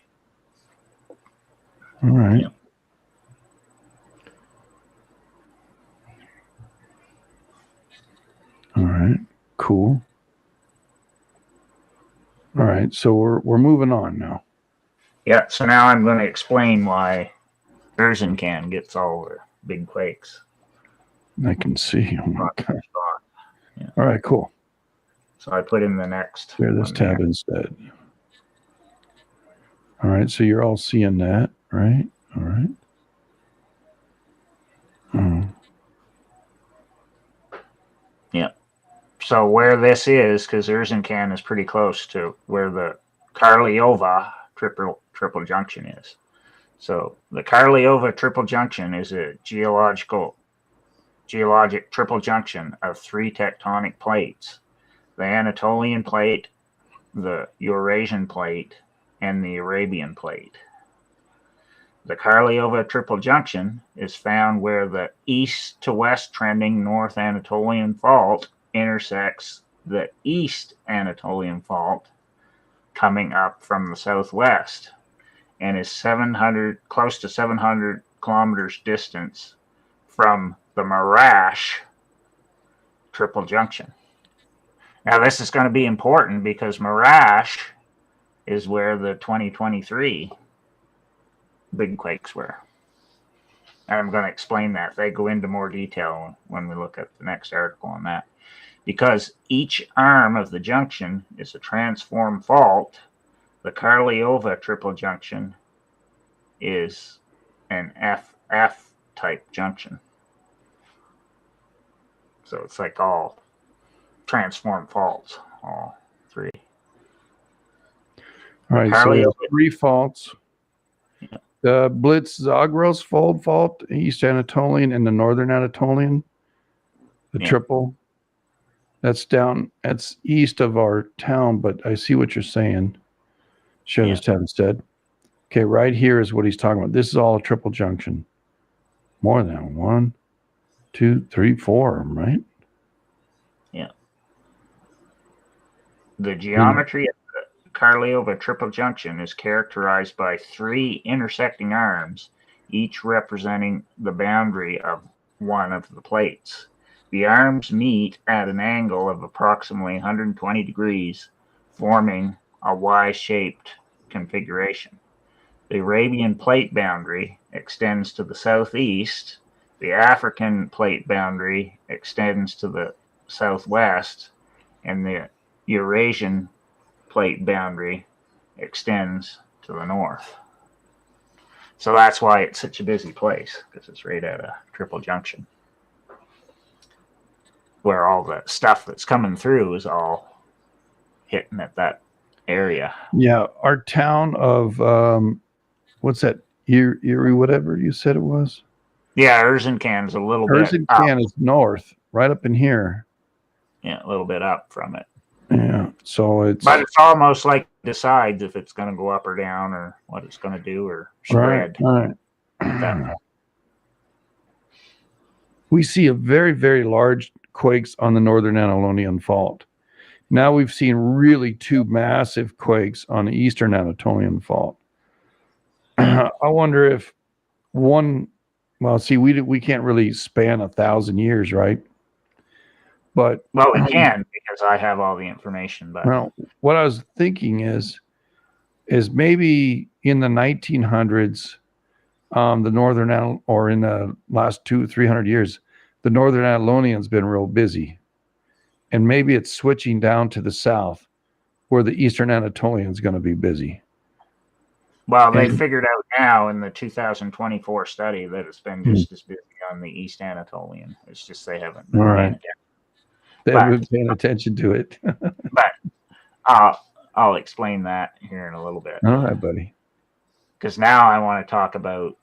All right. Yeah. All right. Cool. All right. So we're moving on now. Yeah. So now I'm going to explain why Erzincan gets all the big quakes. I can see. Oh my God. Yeah. All right. Cool. So I put in the next. Clear this tab instead. All right. So you're all seeing that, right? All right. Yeah. So where this is, because Erzincan is pretty close to where the Karliova triple junction is. So the Karliova triple junction is a geologic triple junction of three tectonic plates: the Anatolian plate, the Eurasian plate, and the Arabian plate. The Karliova triple junction is found where the east to west trending North Anatolian Fault intersects the East Anatolian Fault coming up from the southwest, and is close to 700 kilometers distance from the Marash triple junction. Now this is going to be important because Marash is where the 2023 big quakes were. And I'm going to explain that. They go into more detail when we look at the next article on that. Because each arm of the junction is a transform fault, the Karliova triple junction is an FF type junction. So it's like all transform faults, all three. All right, so we have three faults. Yeah. The Blitz-Zagros fault, East Anatolian and the Northern Anatolian. The triple. That's east of our town, but I see what you're saying. Share this tab instead. Okay, right here is what he's talking about. This is all a triple junction. More than 1, 2, 3, 4 of them, right? Yeah. The geometry of the Karliova triple junction is characterized by three intersecting arms, each representing the boundary of one of the plates. The arms meet at an angle of approximately 120 degrees, forming a Y-shaped configuration. The Arabian plate boundary extends to the southeast The African plate boundary extends to the southwest, and the Eurasian plate boundary extends to the north. So that's why it's such a busy place, because it's right at a triple junction where all the stuff that's coming through is all hitting at that area. Yeah, our town of what's that? Erie, whatever you said it was. Yeah, Erzincan's a little bit Erzincan is north, right up in here. Yeah, a little bit up from it. Yeah, so it's But it's almost like it decides if it's going to go up or down or what it's going to do or spread. right. We see a very, very large quakes on the Northern Anatolian Fault. Now we've seen really two massive quakes on the Eastern Anatolian Fault. I wonder if one, well, see, we can't really span 1,000 years, right? But well, we can because I have all the information. But well, what I was thinking is maybe in the 1900s, the Northern or in the last 200-300 years, the Northern Anatolian's been real busy, and maybe it's switching down to the south, where the Eastern Anatolian's going to be busy. Well, they figured out now in the 2024 study that it's been just as busy on the East Anatolian. It's just they haven't been paying attention. They haven't been paying attention to it. But I'll explain that here in a little bit. All right, buddy. Because now I want to talk about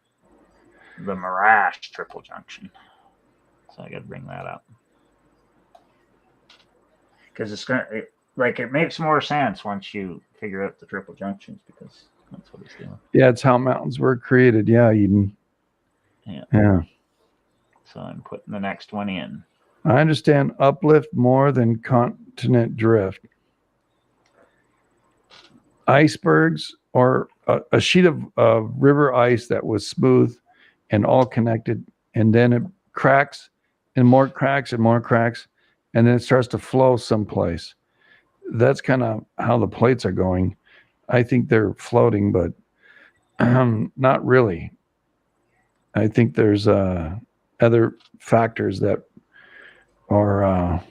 the Marash triple junction. So I got to bring that up. Because it's going to, it makes more sense once you figure out the triple junctions, because that's what it's doing. Yeah, it's how mountains were created. Yeah, Eden. Yeah. So I'm putting the next one in. I understand uplift more than continent drift. Icebergs or a sheet of river ice that was smooth and all connected, and then it cracks and more cracks and more cracks, and then it starts to flow someplace. That's kind of how the plates are going. I think they're floating, but not really. I think there's other factors that are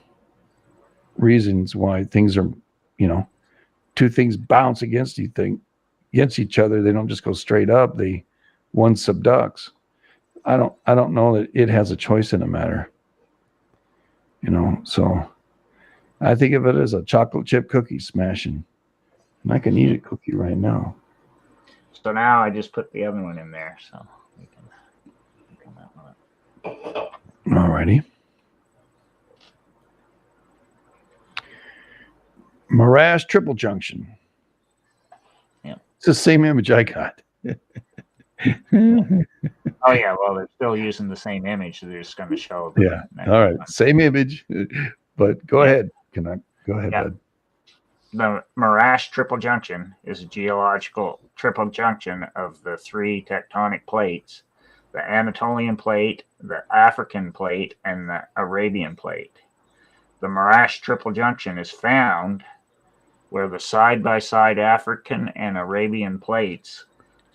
reasons why things are, two things bounce against each other. They don't just go straight up. One subducts. I don't know that it has a choice in the matter. So I think of it as a chocolate chip cookie smashing. And I can eat a cookie right now. So now I just put the other one in there. So we can that one up. All righty. Marash triple junction. Yeah. It's the same image I got. Oh yeah, well they're still using the same image. They're just going to show. Yeah. All right. Same image, but go ahead. Go ahead, bud. The Marash triple junction is a geological triple junction of the three tectonic plates: the Anatolian plate, the African plate, and the Arabian plate. The Marash triple junction is found where the side-by-side African and Arabian plates,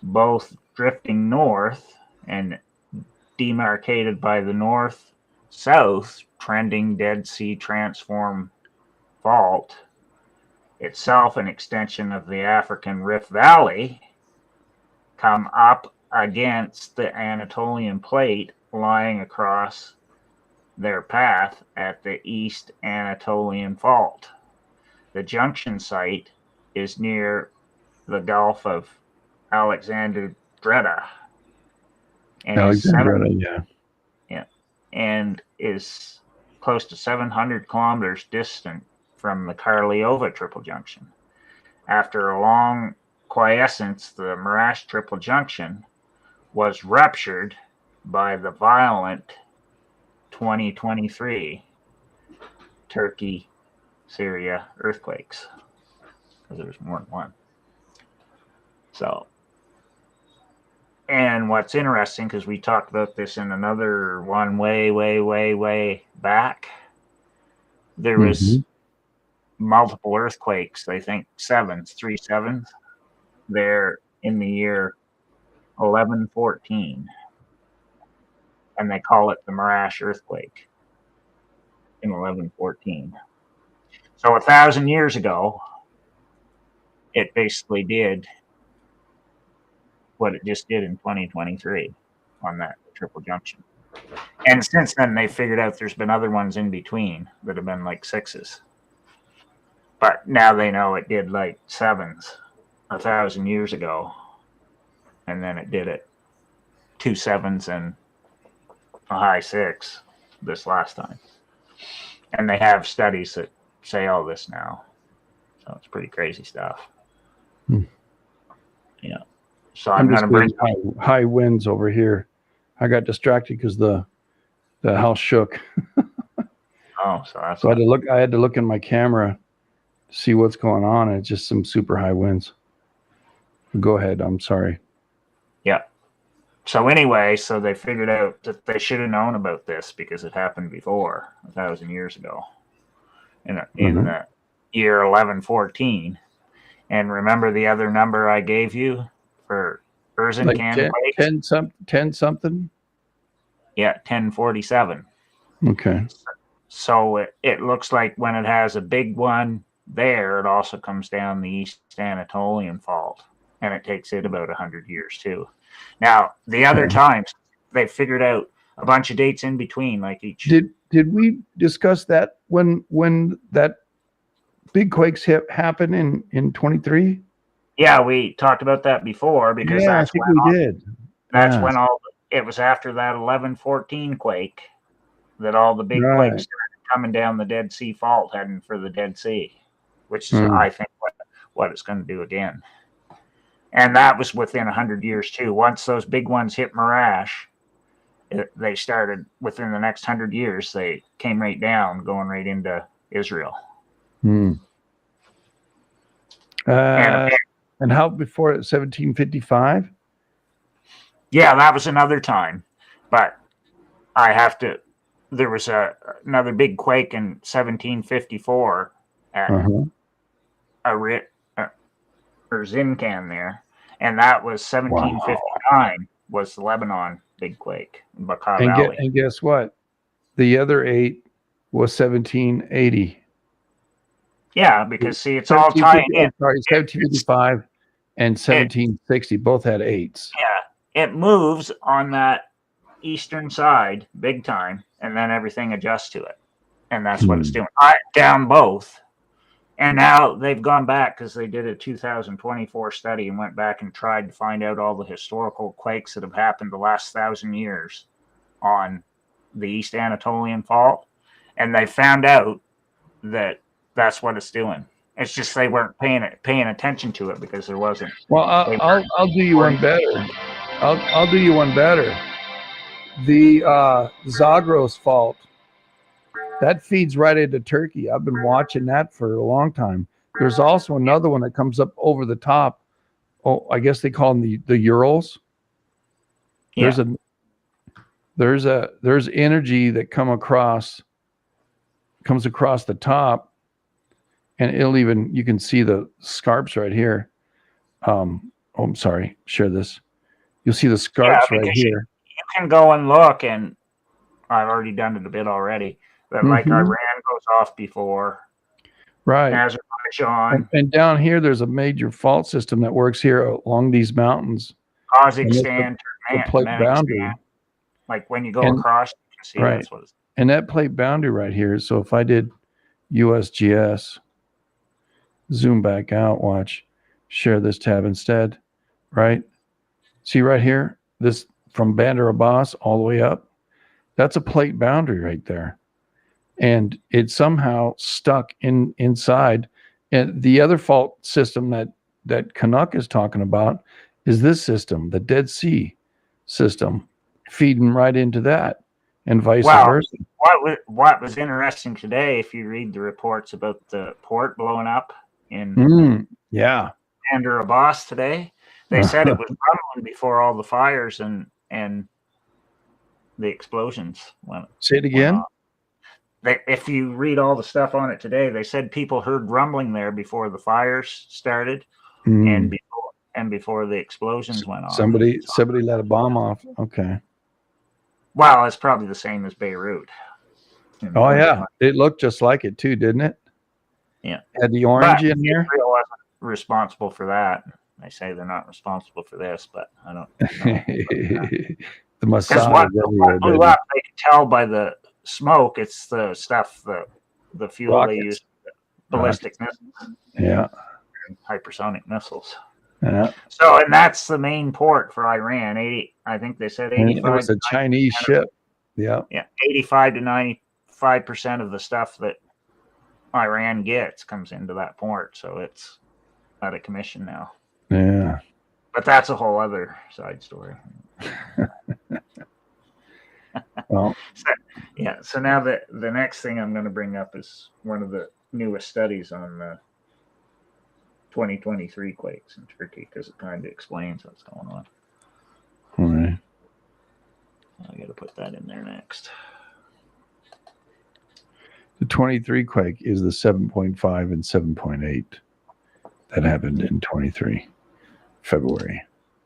both drifting north and demarcated by the north-south trending Dead Sea Transform Fault, itself an extension of the African Rift Valley, come up against the Anatolian plate lying across their path at the East Anatolian Fault. The junction site is near the Gulf of Alexandretta, and is close to 700 kilometers distant from the Karliova triple junction. After a long quiescence, the Marash triple junction was ruptured by the violent 2023 Turkey, Syria earthquakes, because there was more than one. So, and what's interesting, because we talked about this in another one way back, there was multiple earthquakes. I think 3 sevens there in the year 1114. and they call it the Marash earthquake in 1114. So 1,000 years ago, it basically did what it just did in 2023 on that triple junction. And since then, they figured out there's been other ones in between that have been like 6s. But now they know it did like 7s 1,000 years ago. And then it did it 2 7s and a high 6 this last time. And they have studies that say all this now. So it's pretty crazy stuff. Yeah. So I'm going to bring high winds over here. I got distracted because the house shook. Oh, so that's so I had to look in my camera to see what's going on, and it's just some super high winds. Go ahead. I'm sorry. Yeah. So anyway, so they figured out that they should have known about this because it happened before 1,000 years ago in the year 1114. And remember the other number I gave you for Erzincan quakes? 10 something? Yeah, 1047. Okay. So it looks like when it has a big one there, it also comes down the East Anatolian fault, and it takes it about 100 years too. Now, the other times, they figured out a bunch of dates in between, like each. Did we discuss that when that big quakes happened in 23? Yeah, we talked about that before because I think we did. That's when it was after that 1114 quake that all the big quakes started coming down the Dead Sea Fault heading for the Dead Sea, which is, I think, what it's going to do again. And that was within 100 years, too. Once those big ones hit Marash, they started within the next 100 years, they came right down, going right into Israel. And how before 1755? Yeah, that was another time. But there was another big quake in 1754 at Erzincan there. And that was 1759 was the Lebanon big quake in Bekaa Valley. And guess what? The other 8 was 1780. Yeah, because see, it's all tying in. Sorry, 1755 and 1760 both had 8s. Yeah, it moves on that eastern side big time, and then everything adjusts to it. And that's what it's doing. Down both. And now they've gone back because they did a 2024 study and went back and tried to find out all the historical quakes that have happened the last 1,000 years on the East Anatolian Fault. And they found out that that's what it's doing. It's just they weren't paying attention to it because there wasn't. Well, I'll do you one better. I'll do you one better. The Zagros Fault. That feeds right into Turkey. I've been watching that for a long time. There's also another one that comes up over the top. Oh, I guess they call them the Urals. Yeah. There's energy that comes across the top, and you can see the scarps right here. I'm sorry. Share this. You'll see the scarps right here. You can go and look, and I've already done it a bit already. That like Iran goes off before, right? Azerbaijan, and down here there's a major fault system that works here along these mountains. Kazakhstan, the plate boundary. Like when you go across, you can see that's what it's. And that plate boundary right here. So if I did USGS, zoom back out, watch, share this tab instead, right? See right here, this from Bandar Abbas all the way up. That's a plate boundary right there. And it's somehow stuck inside. And the other fault system that Canuck is talking about is this system, the Dead Sea system, feeding right into that, and vice versa. What was interesting today, if you read the reports about the port blowing up in Bandar Abbas today, they said it was rumbling before all the fires and the explosions went. Say it again. If you read all the stuff on it today, they said people heard rumbling there before the fires started and before the explosions went off. Somebody let a bomb off. Okay. Well, it's probably the same as Beirut. Oh yeah, it looked just like it too, didn't it? Yeah. Had the orange But in there. Israel wasn't responsible for that. They say they're not responsible for this, but I don't know. The Because Mossad what is everywhere, blew baby. up, they could tell by the smoke. It's the stuff, the fuel Rockets. they use, ballistic missiles, Yeah, hypersonic missiles. yeah. So, and that's the main port for Iran. I think they said And 85. it was a Chinese ship. Yeah. Yeah, 85 to 95% of the stuff that Iran gets comes into that port. So it's out of commission now. Yeah. But that's a whole other side story. Well, Yeah. So now the next thing I'm going to bring up is one of the newest studies on the 2023 quakes in Turkey, because it kind of explains what's going on. all right. I got to put that in there next. The 23 quake is the 7.5 and 7.8 that happened in 23 February.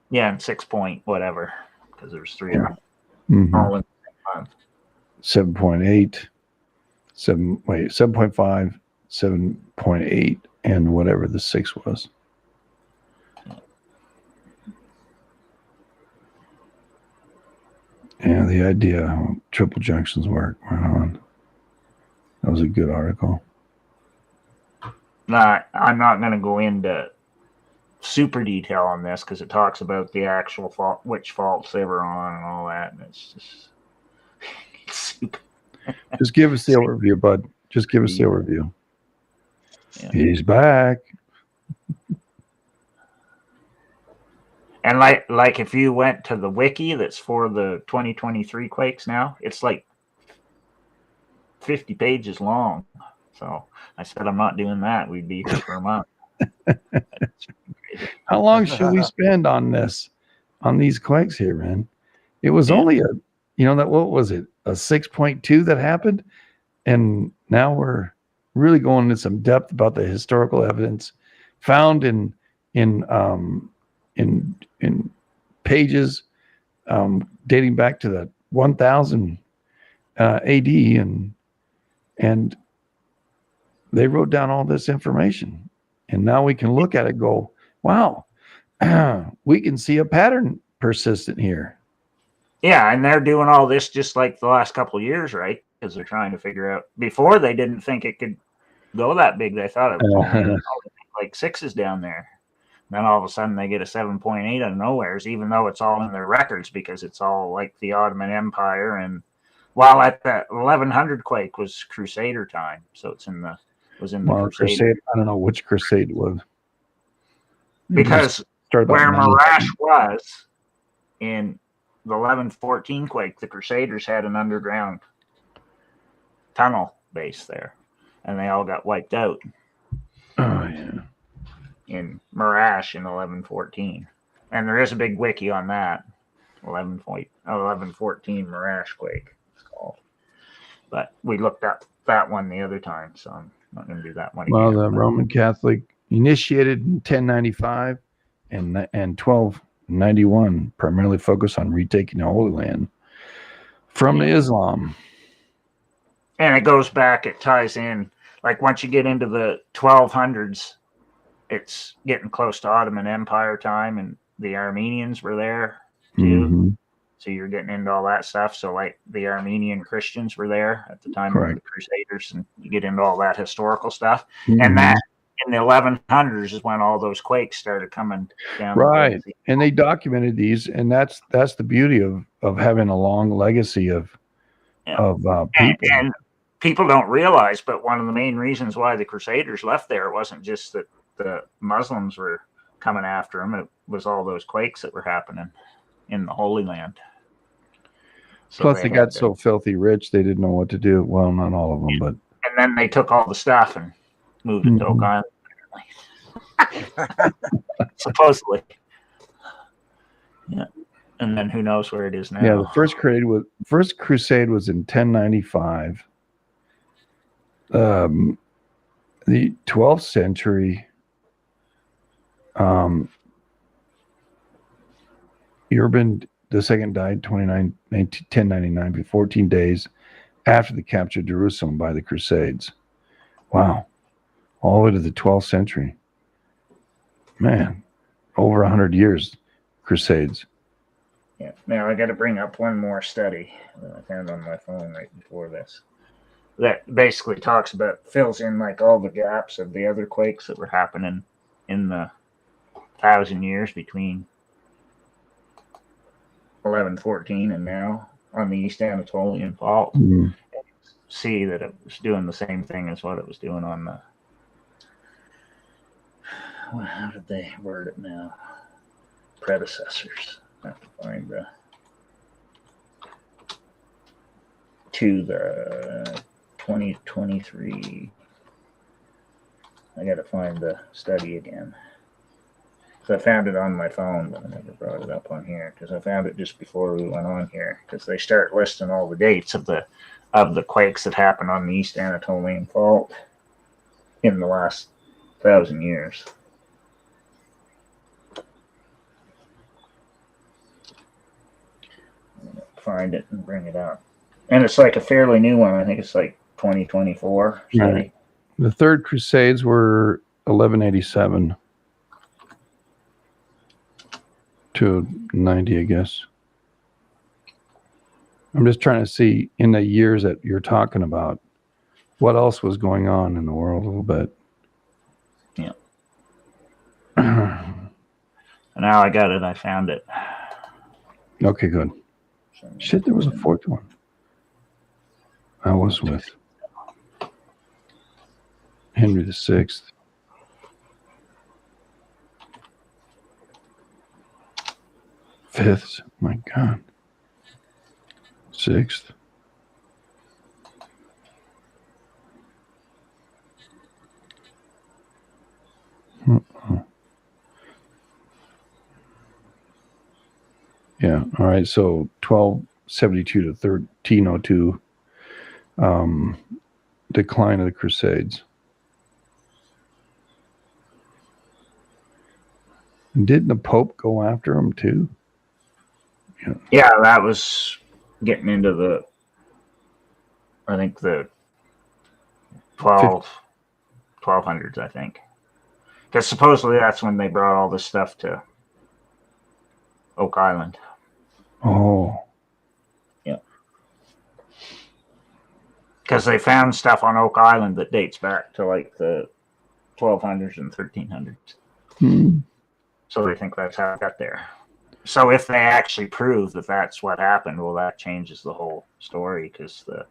Yeah, and 6 point whatever, because there's three Yeah. of them Mhm. all in the same month. 7.8, 7.5, 7.8, and whatever the 6 was. Yeah, the idea how triple junctions work. Right on. That was a good article. I'm not going to go into super detail on this because it talks about the actual fault, which faults they were on, and all that. And it's just it's super. Just give us the overview, bud. Just give us the overview. Yeah. He's back. And like if you went to the wiki that's for the 2023 quakes now, it's like 50 pages long. So I said I'm not doing that. We'd be here for a month. How long should we spend on this, on these quakes here, man? It was Yeah. only what was it? A 6.2 that happened. And now we're really going into some depth about the historical evidence found in pages dating back to the 1000 AD, and they wrote down all this information, and now we can look at it and go, wow, we can see a pattern persistent here. Yeah, and they're doing all this just like the last couple of years, right? Because they're trying to figure out. Before they didn't think it could go that big. They thought it was only like 6s down there. Then all of a sudden they get a 7.8 out of nowheres, even though it's all in their records because it's all like the Ottoman Empire. And while at the 1100 quake was Crusader time, so it's in the Crusade. I don't know which crusade it was. Because Started where about 9. Marash was in the 1114 quake, the Crusaders had an underground tunnel base there, and they all got wiped out. Oh yeah. In Marash in 1114, and there is a big wiki on that. 1114 Marash quake it's called. But we looked up that one the other time, so I'm not going to do that one Well, again. the Roman Catholic initiated in 1095 and 1291, primarily focused on retaking the Holy Land from Islam. And it goes back, it ties in, like once you get into the 1200s, it's getting close to Ottoman Empire time, and the Armenians were there too. Mm-hmm. So you're getting into all that stuff. So like the Armenian Christians were there at the time of the Crusaders, and you get into all that historical stuff. Mm-hmm. And that in the 1100s is when all those quakes started coming down. Right. And they documented these, and that's the beauty of having a long legacy of people. And people don't realize, but one of the main reasons why the Crusaders left there wasn't just that the Muslims were coming after them. It was all those quakes that were happening in the Holy Land. So plus they got so filthy rich, they didn't know what to do. Well, not all of them, but. And then they took all the stuff and moved it to Oak Island. Supposedly. Yeah. And then who knows where it is now. Yeah, the first crusade was in 1095. The 12th century, Urban II died 1099, 14 days after the capture of Jerusalem by the Crusades. Wow. All the way to the 12th century. Man, over 100 years, Crusades. Yeah. Now I got to bring up one more study that I found on my phone right before this. That basically fills in like all the gaps of the other quakes that were happening in the 1,000 years between 1114 and now on the East Anatolian Fault. Mm. See that it was doing the same thing as what it was doing on the. Well, how did they word it now? Predecessors. I have to find to the 2023. I got to find the study again. So I found it on my phone, but I never brought it up on here because I found it just before we went on here because they start listing all the dates of the quakes that happened on the East Anatolian Fault in the last 1,000 years. Find it and bring it up. And it's like a fairly new one. I think it's like 2024 study. Right. The Third Crusades were 1187 to 90, I guess. I'm just trying to see in the years that you're talking about what else was going on in the world a little bit. Yeah. Now I got it. I found it. Okay, good. Shit, there was a fourth one. I was with Henry VI. Fifth, my God. Sixth. Yeah. All right. So 1272 to 1302, decline of the Crusades. And didn't the Pope go after them too? Yeah, that was getting into the, I think the 1200s, I think. Because supposedly that's when they brought all this stuff to Oak Island. Oh. Yeah. Because they found stuff on Oak Island that dates back to like the 1200s and 1300s. Hmm. So they think that's how it got there. So if they actually prove that that's what happened, well, that changes the whole story because the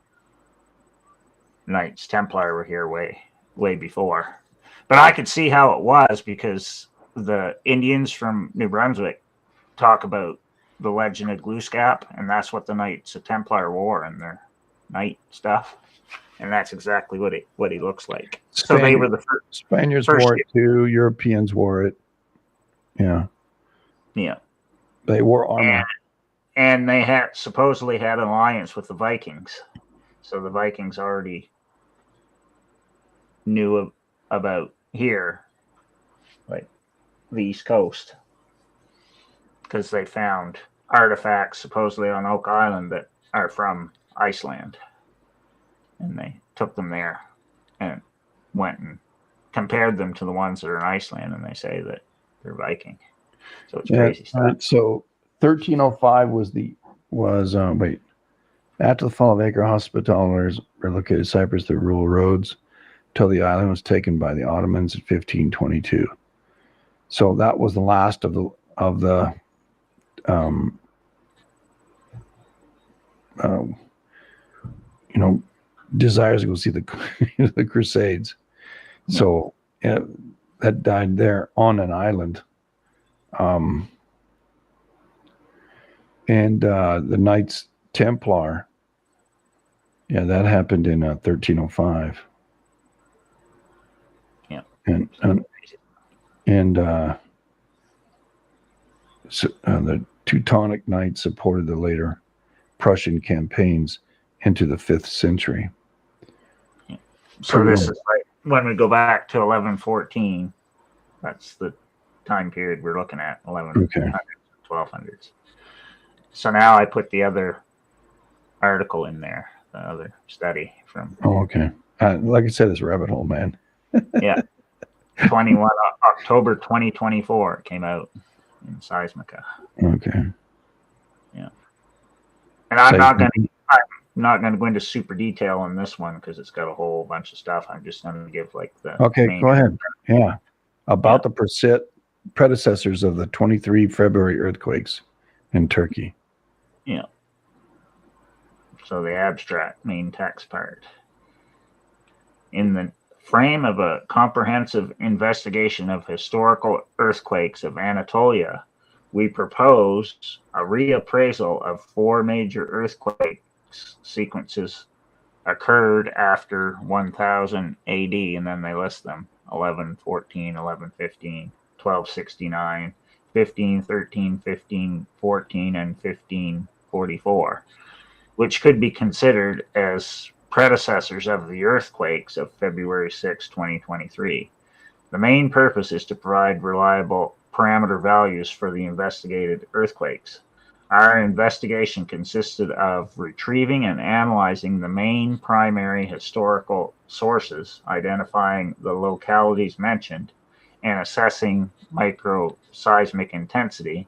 Knights Templar were here way before. But I could see how it was because the Indians from New Brunswick talk about the legend of Glooskap, and that's what the Knights Templar wore in their knight stuff, and that's exactly what he looks like. So they were the Spaniards wore it too. Europeans wore it. Yeah. Yeah. They wore armor. And they supposedly had an alliance with the Vikings. So the Vikings already knew about here, like the East Coast, because they found artifacts supposedly on Oak Island that are from Iceland. And they took them there and went and compared them to the ones that are in Iceland, and they say that they're Viking. So it's crazy stuff. Right. So 1305 after the fall of Acre, Hospitallers relocated Cyprus to rural roads till the island was taken by the Ottomans in 1522. So that was the last of the desires to go see the Crusades. So that died there on an island. And the Knights Templar, that happened in 1305. Yeah. And the Teutonic Knights supported the later Prussian campaigns into the 5th century. Yeah. So this is like when we go back to 1114, that's the time period we're looking at, 1100s, 1200s. So now I put the other article in there, the other study from Oh, okay. Like I said, it's a rabbit hole, man. 21 October 2024 came out in Seismica. Okay. And I'm So- not going to go into super detail on this one because it's got a whole bunch of stuff. I'm just going to give like the Okay, main- go ahead. Yeah. About the predecessors of the 23 February earthquakes in Turkey. So the abstract main text part. In the frame of a comprehensive investigation of historical earthquakes of Anatolia, we propose a reappraisal of 4 major earthquake sequences occurred after 1000 AD, and then they list them: 1114, 1115, 1269, 1513, 1514, and 1544, which could be considered as predecessors of the earthquakes of February 6, 2023. The main purpose is to provide reliable parameter values for the investigated earthquakes. Our investigation consisted of retrieving and analyzing the main primary historical sources, identifying the localities mentioned, and assessing microseismic intensity,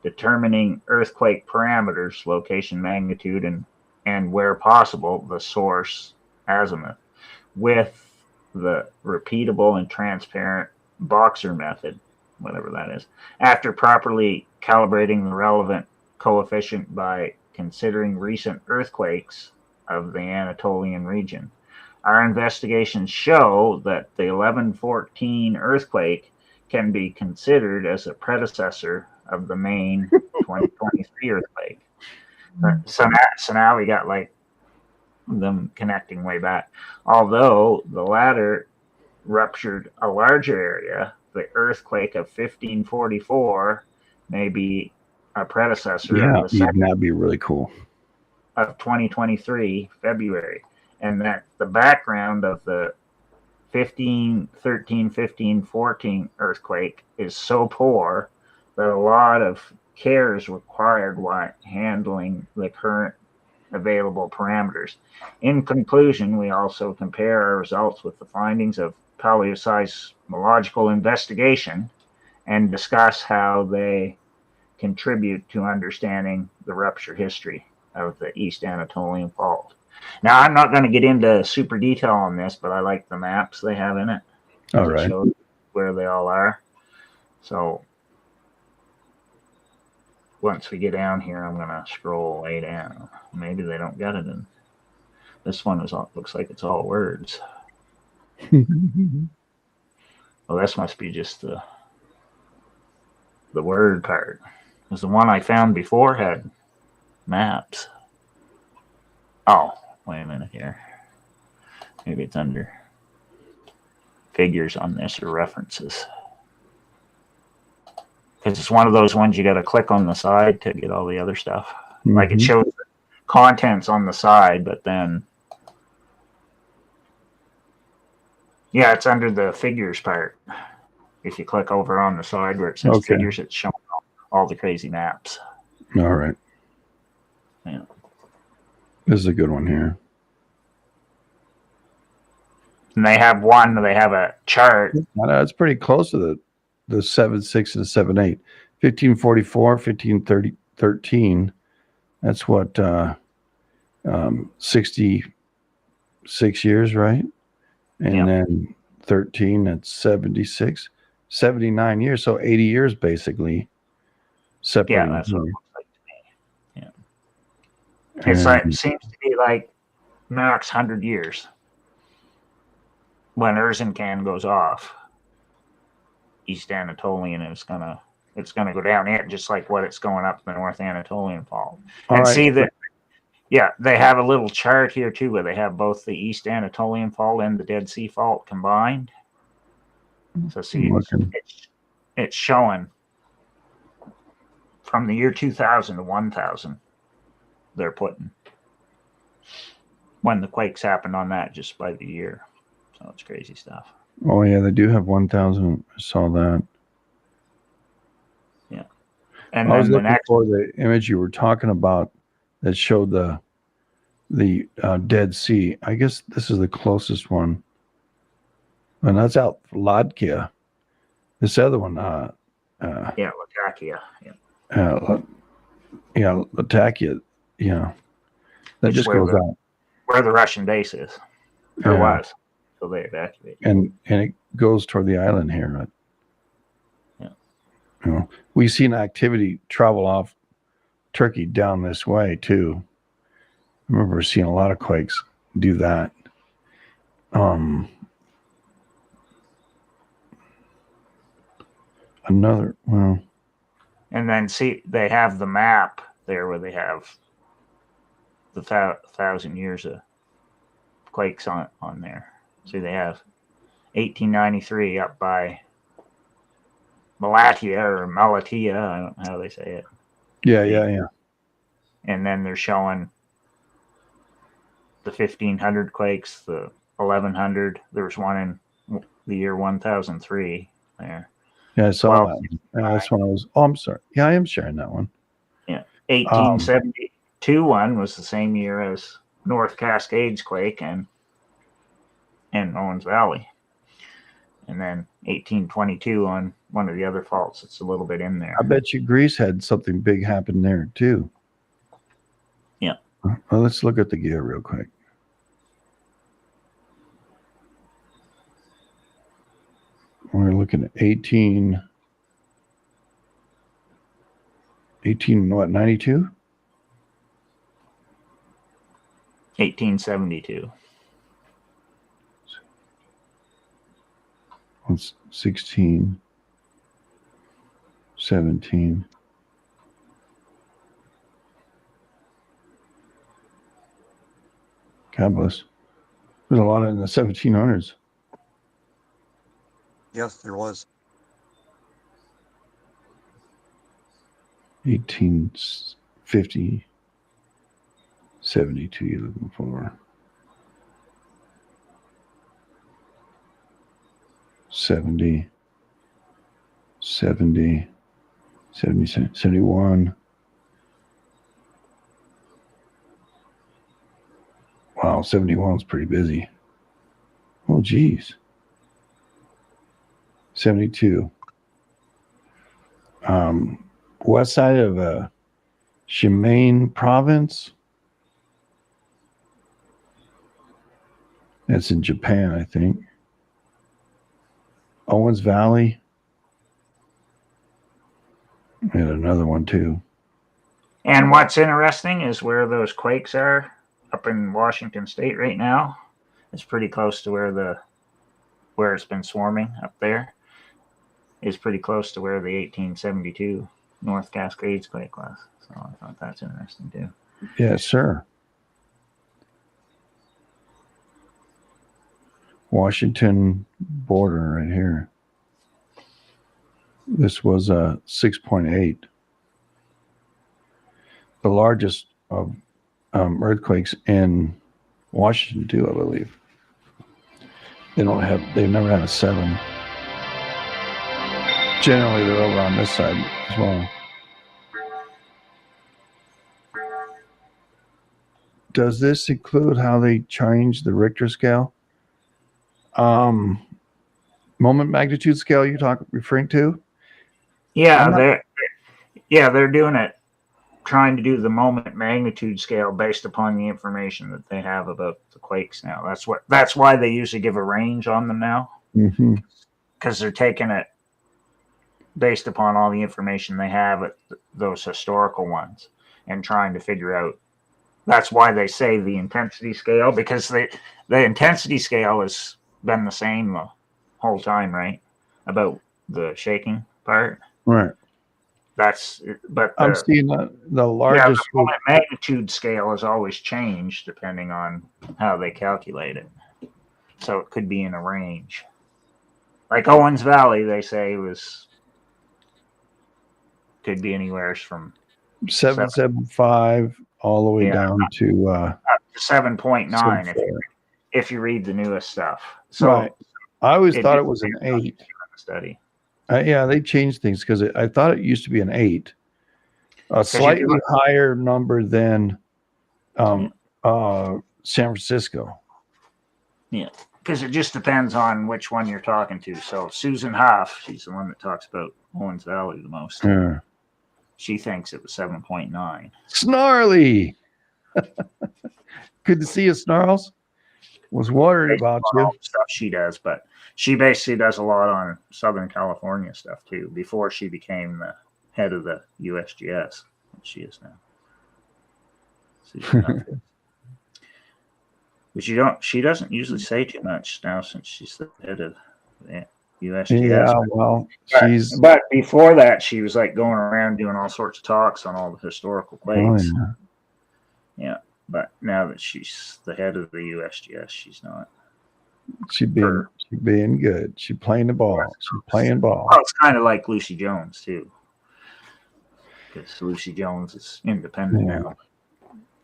determining earthquake parameters, location, magnitude, and where possible, the source azimuth, with the repeatable and transparent Boxer method, whatever that is, after properly calibrating the relevant coefficient by considering recent earthquakes of the Anatolian region. Our investigations show that the 1114 earthquake can be considered as a predecessor of the main 2023 earthquake. So now we got like them connecting way back. Although the latter ruptured a larger area, the earthquake of 1544 may be a predecessor of the second that'd be really cool. of 2023 February, and that the background of the 1513, 1514 earthquake is so poor that a lot of care is required while handling the current available parameters. In conclusion, we also compare our results with the findings of paleoseismological investigation and discuss how they contribute to understanding the rupture history of the East Anatolian Fault. Now, I'm not going to get into super detail on this, but I like the maps they have in it. All right. It shows where they all are. So once we get down here, I'm going to scroll way down. Maybe they don't get it in. This one looks like it's all words. Well, this must be just the word part. Because the one I found before had maps. Oh, wait a minute here. Maybe it's under figures on this or references. Because it's one of those ones you got to click on the side to get all the other stuff. Like it shows the contents on the side, but then yeah, it's under the figures part. If you click over on the side where it says figures, it's showing all the crazy maps. All right. Yeah. This is a good one here. And they have a chart. It's pretty close to the 7.6 and 7.8. 1544, 1513. That's what 66 years, right? And then 13, that's 76, 79 years. So 80 years basically. Yeah, that's what it looks like to me. Yeah. It's like, it seems to be like max 100 years when Erzincan goes off. East Anatolian is it's gonna go down it just like what it's going up the North Anatolian Fault. And see that, they have a little chart here too where they have both the East Anatolian Fault and the Dead Sea Fault combined. So see, it's showing from the year 2000 to 1000. They're putting when the quakes happened on that just by the year. So it's crazy stuff. Oh yeah, they do have 1000. I saw that. Yeah. And I was then the looking next, for the image you were talking about that showed the Dead Sea. I guess this is the closest one, and that's out Latakia. This other one, yeah, Latakia. Yeah. Latakia, that It's just where goes out. where the Russian base is, or Yeah. was, so they evacuated. And it goes toward the island here. Right? Yeah. We've seen activity travel off Turkey down this way too. I remember seeing a lot of quakes do that. And then see, they have the map there where they have the 1,000 years of quakes on there. See, they have 1893 up by Malatia or Malatia. I don't know how they say it. Yeah. And then they're showing the 1,500 quakes, the 1,100. There was one in the year 1003 there. Yeah, I saw that. Yeah, that's when I was. Oh, I'm sorry. Yeah, I am sharing that one. Yeah, 1872 one was the same year as North Cascades quake and Owens Valley. And then 1822 on one of the other faults. It's a little bit in there. I bet you Greece had something big happen there too. Yeah. Well, let's look at the gear real quick. We're looking at 92? 1872. It's 16, 17. God bless. There's a lot in the 1700s. Yes, there was. 1850, 72 you're looking for. 70, 71. Wow, 71 is pretty busy. Oh, geez. 72. West side of Shimane province. That's in Japan, I think. Owens Valley. And another one too. And what's interesting is where those quakes are up in Washington State right now. It's pretty close to where it's been swarming up there. Is pretty close to where the 1872 North Cascades quake was. So I thought that's interesting too. Yes, sir. Washington border right here. This was a 6.8. The largest of earthquakes in Washington too, I believe. They've never had a 7. Generally, they're over on this side as well. Does this include how they changed the Richter scale? Moment magnitude scale you're referring to? Yeah, they're doing it, trying to do the moment magnitude scale based upon the information that they have about the quakes now. That's why they usually give a range on them now, because they're taking it based upon all the information they have at those historical ones and trying to figure out. That's why they say the intensity scale, because the intensity scale has been the same the whole time, right? About the shaking part. Right. But I'm seeing the largest. The moment magnitude scale has always changed depending on how they calculate it. So it could be in a range. Like Owens Valley, they say could be anywhere from 7.75 all the way down to 7.9 if you read the newest stuff. So right. I always thought it was an 8. Study. Yeah, they changed things because I thought it used to be an 8, a slightly higher number than San Francisco. Yeah, because it just depends on which one you're talking to. So Susan Huff, she's the one that talks about Owens Valley the most. Yeah. She thinks it was 7.9. Snarly. Good to see you, Snarls. Was worried about you. All the stuff she does, but she basically does a lot on Southern California stuff too. Before she became the head of the USGS, which she is now. Susan Huff is. But she doesn't usually say too much now since she's the head of the USGS. Yeah, well, but before that, she was like going around doing all sorts of talks on all the historical quakes. Oh, yeah, but now that she's the head of the USGS, she's not. She being good. She playing the ball. She's playing ball. Well, it's kind of like Lucy Jones too, because Lucy Jones is independent now.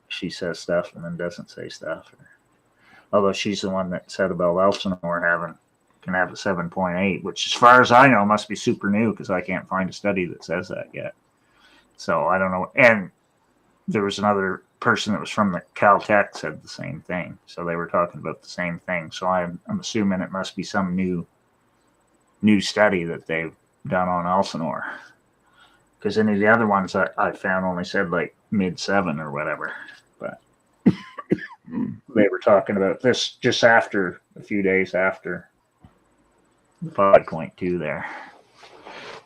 She says stuff and then doesn't say stuff. Although she's the one that said about Elsinore can have a 7.8, which as far as I know must be super new because I can't find a study that says that yet. So I don't know. And there was another person that was from the Caltech said the same thing. So they were talking about the same thing. So I'm assuming it must be some new study that they've done on Elsinore. Because any of the other ones I found only said like mid-7 or whatever. But they were talking about this just a few days after the 5.2 there.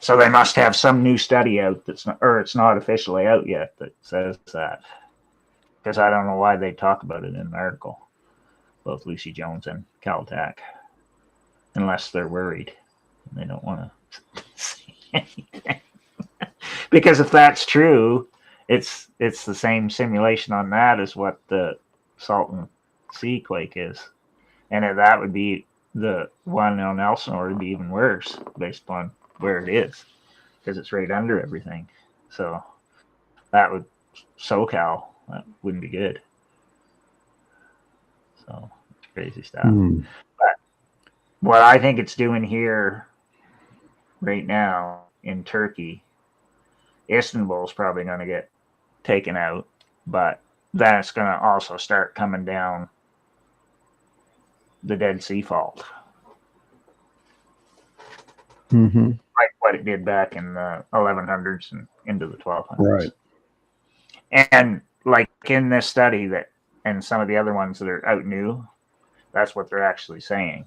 So they must have some new study out it's not officially out yet that says that. Because I don't know why they talk about it in an article, both Lucy Jones and Caltech, unless they're worried and they don't want to say anything. Because if that's true, it's the same simulation on that as what the Salton Sea quake is, and that would be the one on Elsinore would be even worse based upon where it is, because it's right under everything. So that would SoCal, that wouldn't be good. So it's crazy stuff. But what I think it's doing here right now in Turkey, Istanbul is probably going to get taken out, but then it's going to also start coming down the Dead Sea Fault. Mm-hmm. Like what it did back in the 1100s and into the 1200s. Right. And like in this study and some of the other ones that are out new, that's what they're actually saying.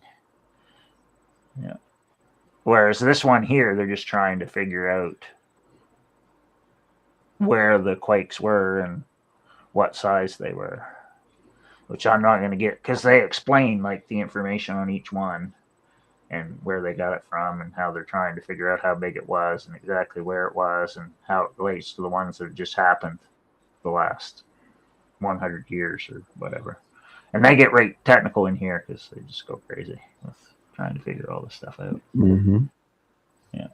Yeah. Whereas this one here, they're just trying to figure out where the quakes were and what size they were, which I'm not going to get because they explain like the information on each one and where they got it from and how they're trying to figure out how big it was and exactly where it was and how it relates to the ones that just happened the last 100 years or whatever. And they get right technical in here because they just go crazy with trying to figure all this stuff out. Mm-hmm. Yeah.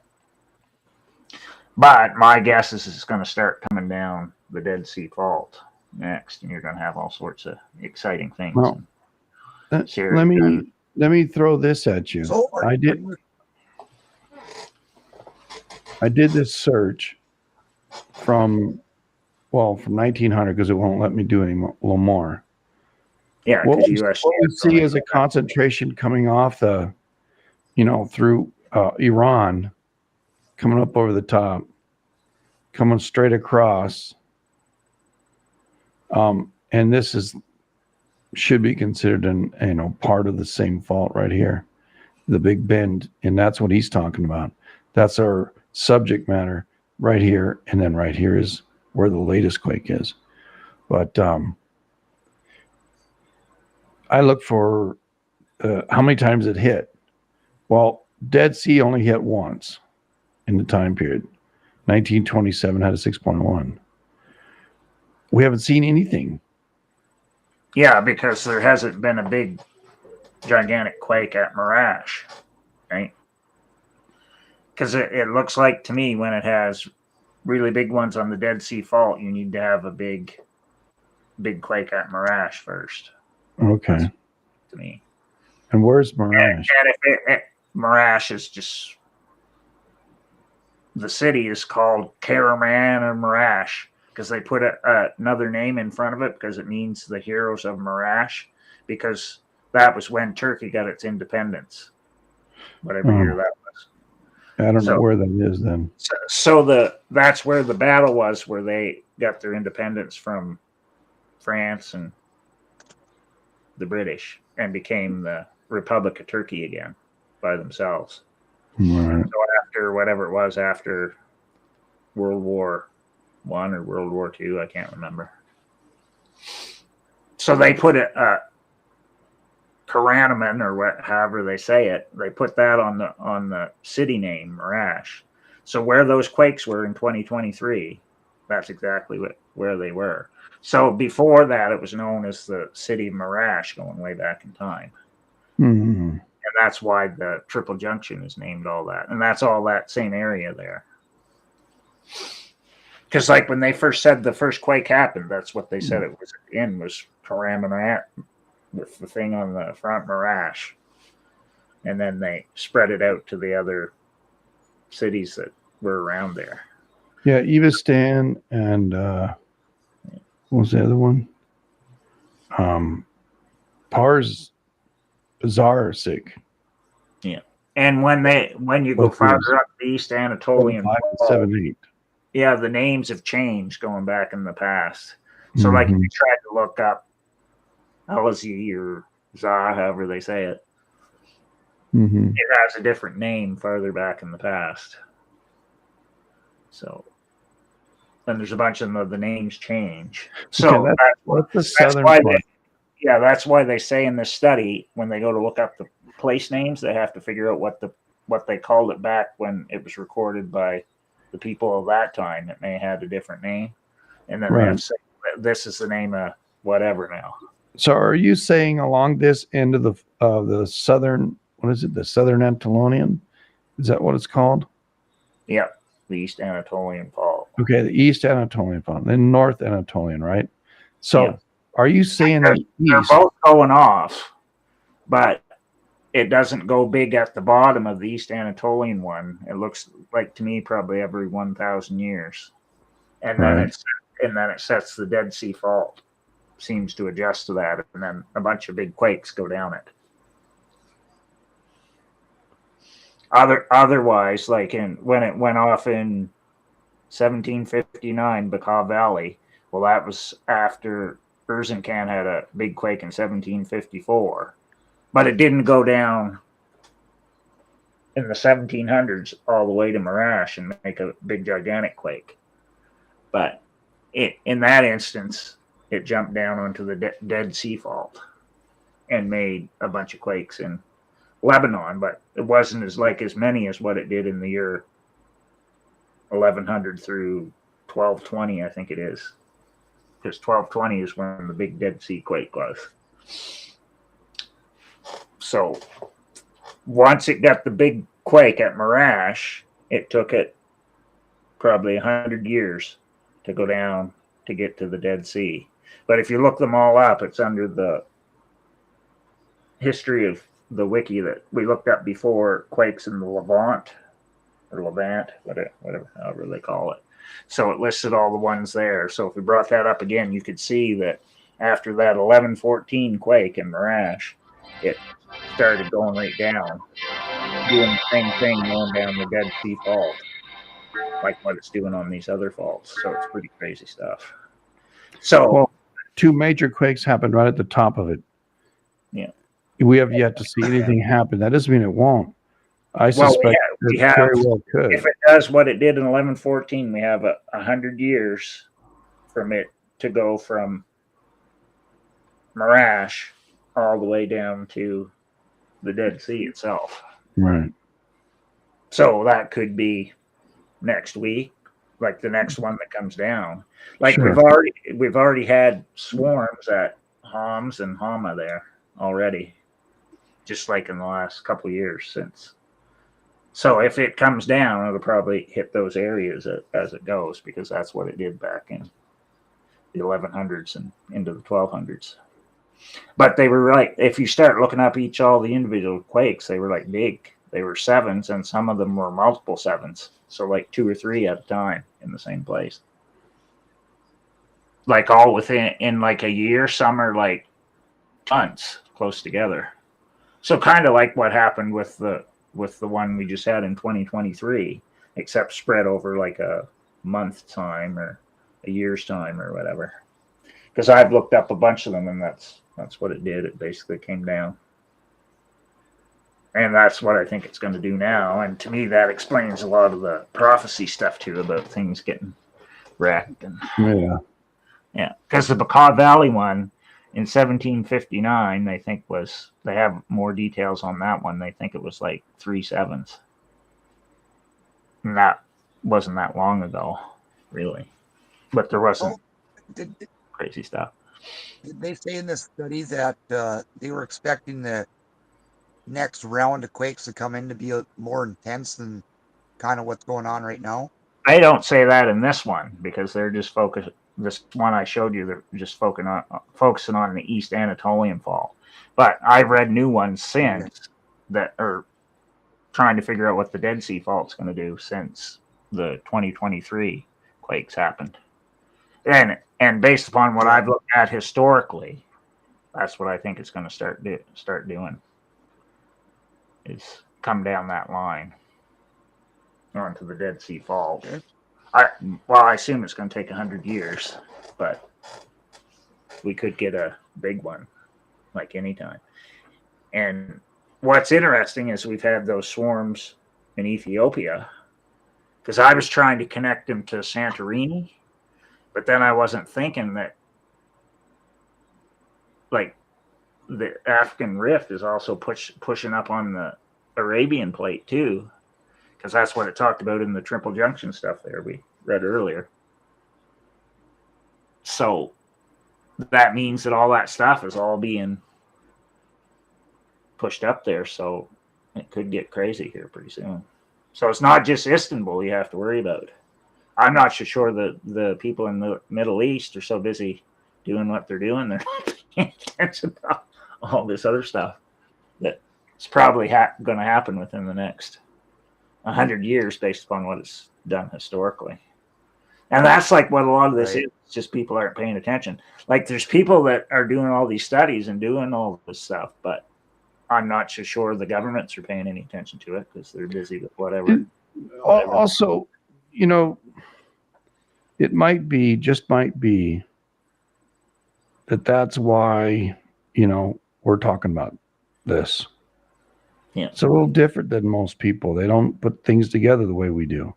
But my guess is it's going to start coming down the Dead Sea Fault next, and you're going to have all sorts of exciting things. Well, let me throw this at you. So I did this search from 1900 because it won't let me do any more. Yeah, what we see is a concentration coming off through Iran, coming up over the top, coming straight across. And this should be considered part of the same fault right here, the Big Bend, and that's what he's talking about. That's our subject matter right here, and then right here is where the latest quake is. But I look for how many times it hit. Well, Dead Sea only hit once in the time period. 1927 had a 6.1. We haven't seen anything. Yeah, because there hasn't been a big, gigantic quake at Mirage, right? Because it looks like to me when it has really big ones on the Dead Sea Fault, you need to have a big quake at Mirage first. Okay. That's to me. And where's Mirage? And if Mirage is just the city is called Kahramanmarash because they put another name in front of it because it means the heroes of Marash, because that was when Turkey got its independence, whatever year that was. I don't know where that is then. So that's where the battle was, where they got their independence from France and the British and became the Republic of Turkey again by themselves. Right. So after whatever it was, after World War I or World War II, I can't remember. So they put a Kahraman, or however they say it, they put that on the city name, Marash. So where those quakes were in 2023, that's exactly where they were. So before that, it was known as the city of Marash, going way back in time. Mm-hmm. And that's why the Triple Junction is named all that. And that's all that same area there. Because like when they first said the first quake happened, that's what they said it was Kahraman with the thing on the front, Marash. And then they spread it out to the other cities that were around there. Yeah, Evastan and what was the other one? Zarsik. Yeah. And when you go farther up the East Anatolian 7, 8. Yeah, the names have changed going back in the past. So like if you tried to look up Alizi or Za, however they say it, it has a different name farther back in the past. So, and there's a bunch of the names change. So okay, that's the southern part. That's why they say in this study, when they go to look up the place names, they have to figure out what they called it back when it was recorded by the people of that time. It may have had a different name, and then they have to say this is the name of whatever now. So, are you saying along this end of the southern? What is it? The Southern Anatolian? Is that what it's called? Yep, the East Anatolian Fault. Okay, the East Anatolian Fault, then North Anatolian, right? So, are you saying that they're both going off, but it doesn't go big at the bottom of the East Anatolian one. It looks like to me probably every 1,000 years, and then it sets the Dead Sea Fault. Seems to adjust to that, and then a bunch of big quakes go down it. Otherwise, like when it went off in 1759, Bekaa Valley, well, that was after Erzincan had a big quake in 1754, but it didn't go down in the 1700s all the way to Marash and make a big gigantic quake. But in that instance, it jumped down onto the Dead Sea Fault and made a bunch of quakes in Lebanon, but it wasn't as many as what it did in the year 1100 through 1220, I think it is. Because 1220 is when the big Dead Sea quake was. So once it got the big quake at Marash, it took it probably 100 years to go down to get to the Dead Sea. But if you look them all up, it's under the history of the wiki that we looked up before, quakes in the Levant, whatever, however they call it. So it listed all the ones there. So if we brought that up again, you could see that after that 1114 quake in Marash, it started going right down, doing the same thing going down the Dead Sea Fault, like what it's doing on these other faults. So it's pretty crazy stuff. So 2 major quakes happened right at the top of it. Yeah. We have yet to see anything happen. That doesn't mean it won't. I suspect we have, very well could. If it does what it did in 1114, we have 100 years from it to go from Marash all the way down to the Dead Sea itself. Right. So that could be next week, like the next one that comes down. Like we've already had swarms at Homs and Hama there already, just like in the last couple of years since. So if it comes down, it'll probably hit those areas as it goes, because that's what it did back in the 1100s and into the 1200s. But they were like, if you start looking up all the individual quakes, they were like big. They were 7s, and some of them were multiple 7s. So like 2 or 3 at a time in the same place. Like all within in like a year, some are like months close together. So kind of like what happened with the one we just had in 2023, except spread over like a month time or a year's time or whatever. Because I've looked up a bunch of them, and that's what it did. It basically came down, and that's what I think it's going to do now. And to me, that explains a lot of the prophecy stuff too about things getting wrecked. And yeah, because the Baca Valley one in 1759, they have more details on that one. They think it was like 3 7s. And that wasn't that long ago, really. But there wasn't crazy stuff. Did they say in this study that they were expecting the next round of quakes to come in to be more intense than kind of what's going on right now? They don't say that in this one because they're just focused. This one I showed you, they're just focusing on the East Anatolian fault. But I've read new ones since that are trying to figure out what the Dead Sea Fault's going to do since the 2023 quakes happened. And based upon what I've looked at historically, that's what I think it's going to start doing. Is come down that line onto the Dead Sea Fault. I assume it's going to take 100 years, but we could get a big one, like anytime. And what's interesting is we've had those swarms in Ethiopia, because I was trying to connect them to Santorini, but then I wasn't thinking that, like, the African Rift is also pushing up on the Arabian Plate too, because that's what it talked about in the Triple Junction stuff there we read earlier. So that means that all that stuff is all being pushed up there, so it could get crazy here pretty soon. So it's not just Istanbul you have to worry about. I'm not so sure that the people in the Middle East are so busy doing what they're doing, they're not paying attention to all this other stuff that it's probably going to happen within the next 100 years based upon what it's done historically. And that's like what a lot of this is. It's just people aren't paying attention. Like there's people that are doing all these studies and doing all this stuff, but I'm not so sure the governments are paying any attention to it because they're busy with whatever. Also, you know, it might be that that's why, you know, we're talking about this. Yeah. It's a little different than most people. They don't put things together the way we do.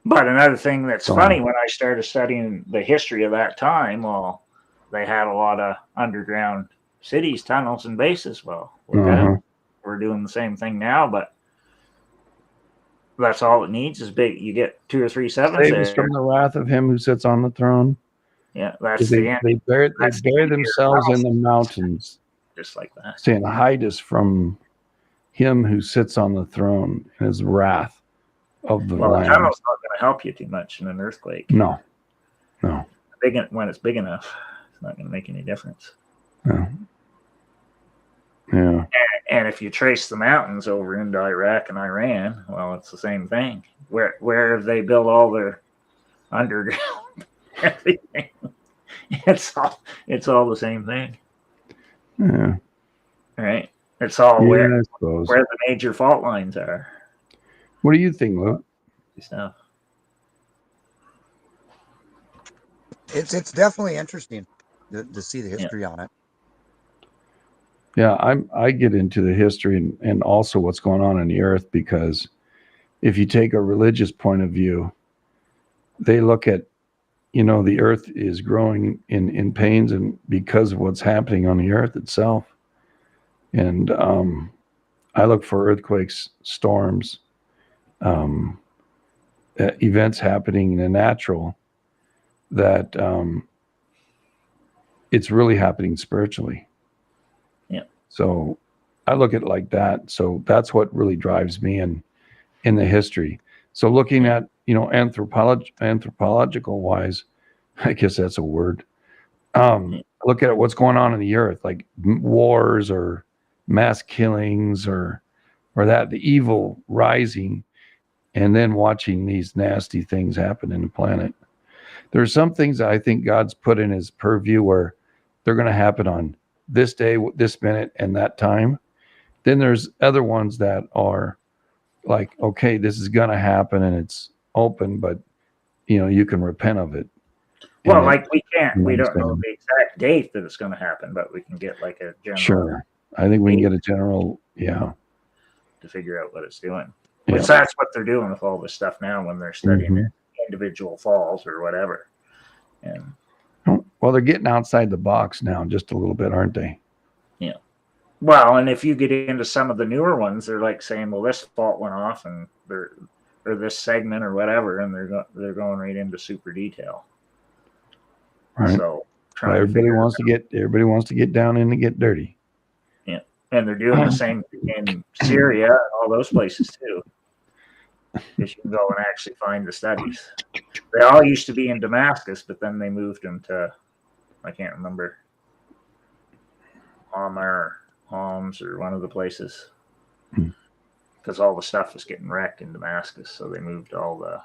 But another thing that's funny, when I started studying the history of that time, well, they had a lot of underground cities, tunnels, and bases. Well, we're doing the same thing now, but that's all it needs is big. You get 2 or 3 7s Save us from the wrath of him who sits on the throne. Yeah, that's the end. They bury themselves in the mountains, just like that, saying, "Hide us from him who sits on the throne in his wrath of the land." The tunnel's not going to help you too much in an earthquake. No. When it's big enough, it's not going to make any difference. Yeah. And if you trace the mountains over into Iraq and Iran, well, it's the same thing. Where have they built all their underground everything? It's all the same thing. Yeah. Right. It's all where the major fault lines are. What do you think, Luke? Stuff. It's definitely interesting to see the history on it. Yeah, I get into the history and also what's going on in the earth, because if you take a religious point of view, they look at, you know, the earth is growing in pains and because of what's happening on the earth itself. And I look for earthquakes, storms, events happening in the natural that it's really happening spiritually. Yeah. So I look at it like that. So that's what really drives me in the history. So looking at, you know, anthropological wise, I guess that's a word. Look at what's going on in the earth, like wars or mass killings or that the evil rising. and then watching these nasty things happen in the planet. There are some things that I think God's put in his purview where they're going to happen on this day, this minute, and that time. Then there's other ones that are like, okay, this is going to happen and it's open, but you can repent of it. Well, And like we don't know the exact date that it's going to happen, but we can get like a general. Sure. I think we can get a general, to figure out what it's doing. Yeah. Which that's what they're doing with all this stuff now when they're studying individual falls or whatever. And well, they're getting outside the box now just a little bit, aren't they? Yeah. Well, and if you get into some of the newer ones, they're like saying, well, this fault went off and or this segment or whatever, and they're going right into super detail. Right. So everybody wants to get down in and get dirty. Yeah. And they're doing the same in Syria and all those places too. Because you can go and actually find the studies. They all used to be in Damascus, but then they moved them to, I can't remember, Homs or one of the places. Because all the stuff was getting wrecked in Damascus, so they moved all the.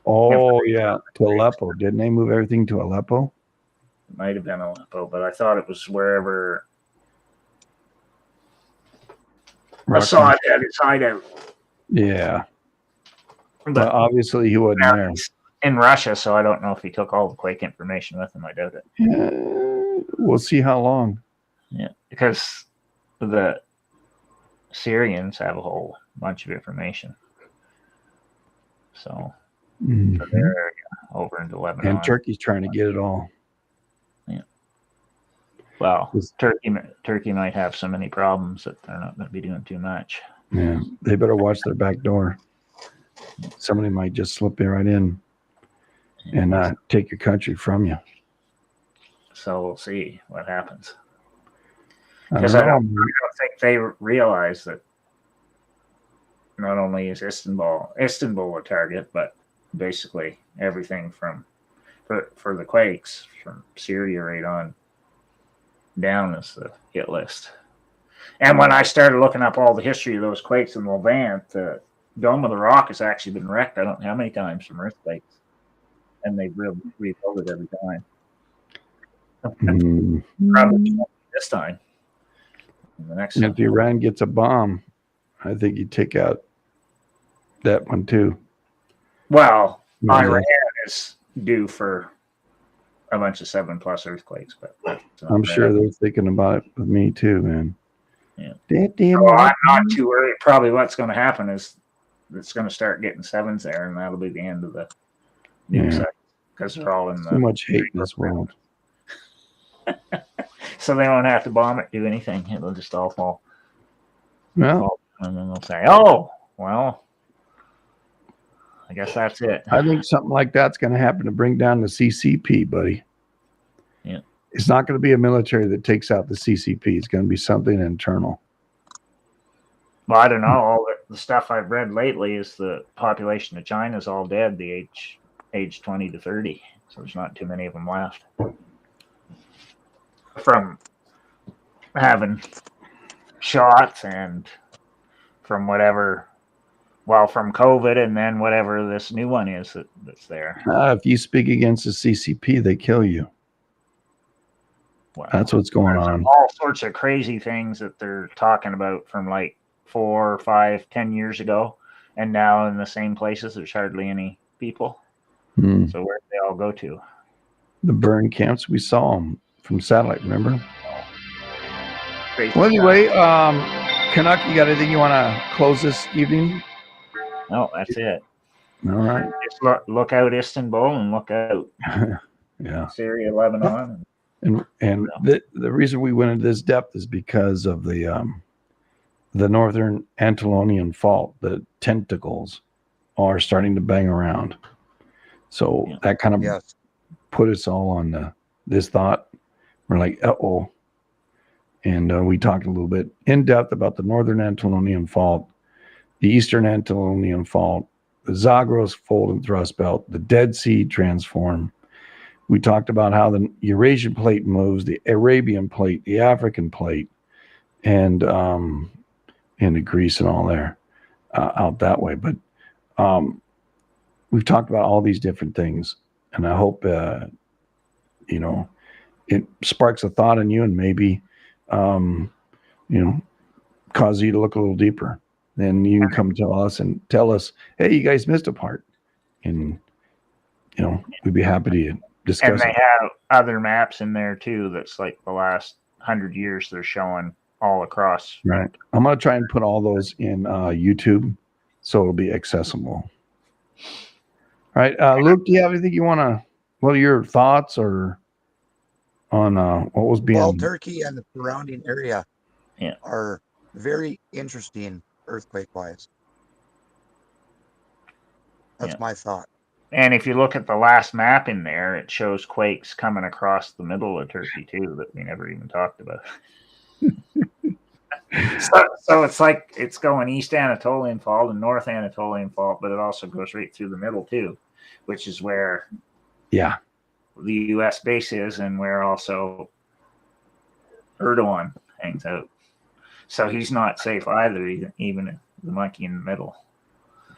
Oh yeah, to Aleppo. Didn't they move everything to Aleppo? It might have been Aleppo, but I thought it was wherever. Assad had his hideout. Yeah. But obviously he wasn't there. In Russia, so I don't know if he took all the quake information with him. I doubt it. Yeah, we'll see how long. Yeah, because the Syrians have a whole bunch of information. So for their area over into Lebanon. And Turkey's trying to get it all. Yeah. Well, Turkey might have so many problems that they're not going to be doing too much. Yeah, they better watch their back door. Somebody might just slip right in and take your country from you. So we'll see what happens. I Because don't I don't think they realize that not only is Istanbul a target, but basically everything for the quakes from Syria right on down is the hit list. And when I started looking up all the history of those quakes in Levant, the Dome of the Rock has actually been wrecked. I don't know how many times from earthquakes, and they've rebuilt it every time. Probably this time. The next if Iran gets a bomb, I think you take out that one too. Well, Iran is due for a bunch of 7+ earthquakes, but I'm sure they're thinking about it with me too, man. Yeah. Well, I'm not too worried. Probably what's going to happen is it's going to start getting 7s there, and that'll be the end of the new site because they're all in the too much hate in this world. So they won't have to bomb it, do anything. It'll just all fall. Well, and then they'll say, "Oh, well, I guess that's it." I think something like that's going to happen to bring down the CCP, buddy. Yeah, it's not going to be a military that takes out the CCP. It's going to be something internal. Well, I don't know. All the stuff I've read lately is the population of China is all dead, the age 20 to 30. So there's not too many of them left. From having shots and from whatever, well, from COVID and then whatever this new one is that's there. If you speak against the CCP, they kill you. Well, that's what's going on. All sorts of crazy things that they're talking about from like 4, 5, 10 years ago. And now in the same places, there's hardly any people. So where do they all go to? The burn camps. We saw them from satellite, remember? Crazy well, anyway, Canuck, you got anything you want to close this evening? No, that's it. All right. Just look out Istanbul and look out Syria, Lebanon. And the reason we went into this depth is because of the Northern Anatolian Fault. The tentacles are starting to bang around. So that kind of put us all on this thought. We're like, uh-oh. And we talked a little bit in depth about the Northern Anatolian Fault, the Eastern Anatolian Fault, the Zagros Fold and Thrust Belt, the Dead Sea Transform. We talked about how the Eurasian Plate moves, the Arabian Plate, the African Plate, and into Greece and all there, out that way. But we've talked about all these different things, and I hope it sparks a thought in you, and maybe cause you to look a little deeper. Then you can come to us and tell us, hey, you guys missed a part, and we'd be happy to And discuss they it. have other maps in there too. That's like the last 100 years they're showing all across. Right. I'm gonna try and put all those in YouTube, so it'll be accessible. All right, Luke, do you have anything you want to? What are your thoughts or on what was being? Well, Turkey and the surrounding area Yeah. are very interesting earthquake-wise. That's my thought. And if you look at the last map in there, it shows quakes coming across the middle of Turkey too that we never even talked about. So it's like it's going East Anatolian Fault and North Anatolian Fault, but it also goes right through the middle too, which is where Yeah. the U.S. base is and where also Erdogan hangs out. So he's not safe either, even the monkey in the middle,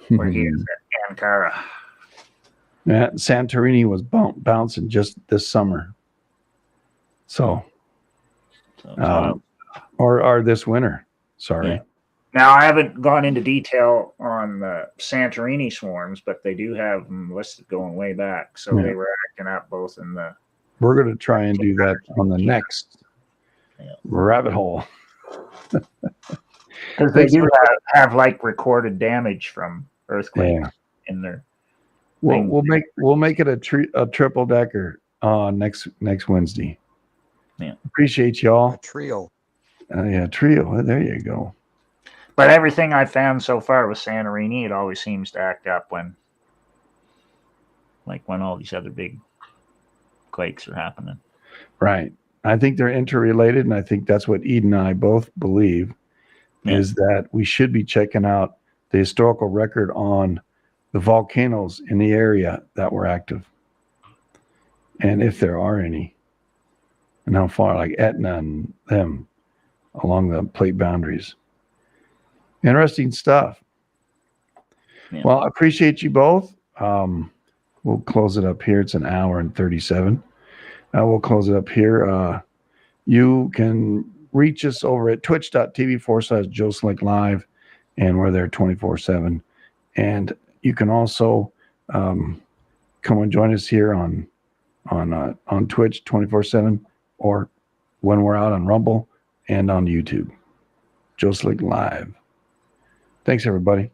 where he is at Ankara. Yeah, Santorini was bouncing just this summer. So or this winter. Sorry. Yeah. Now, I haven't gone into detail on the Santorini swarms, but they do have them listed going way back. So they were acting up both in the. We're going to try and do that on the next rabbit hole. Because they do have like recorded damage from earthquakes in their. We'll make it a triple decker next Wednesday. Yeah. Appreciate y'all. A trio. Trio. There you go. But everything I've found so far with Santorini, it always seems to act up when all these other big quakes are happening. Right. I think they're interrelated, and I think that's what Eden and I both believe, is that we should be checking out the historical record on the volcanoes in the area that were active, and if there are any, and how far, like Etna and them, along the plate boundaries. Interesting stuff. Yeah. Well, I appreciate you both. We'll close it up here. It's an hour and 37. We'll close it up here. You can reach us over at twitch.tv/Joe Slick Live, and we're there 24/7. And you can also come and join us here on Twitch 24/7, or when we're out on Rumble and on YouTube. Joe Slick Live. Thanks, everybody.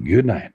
Good night.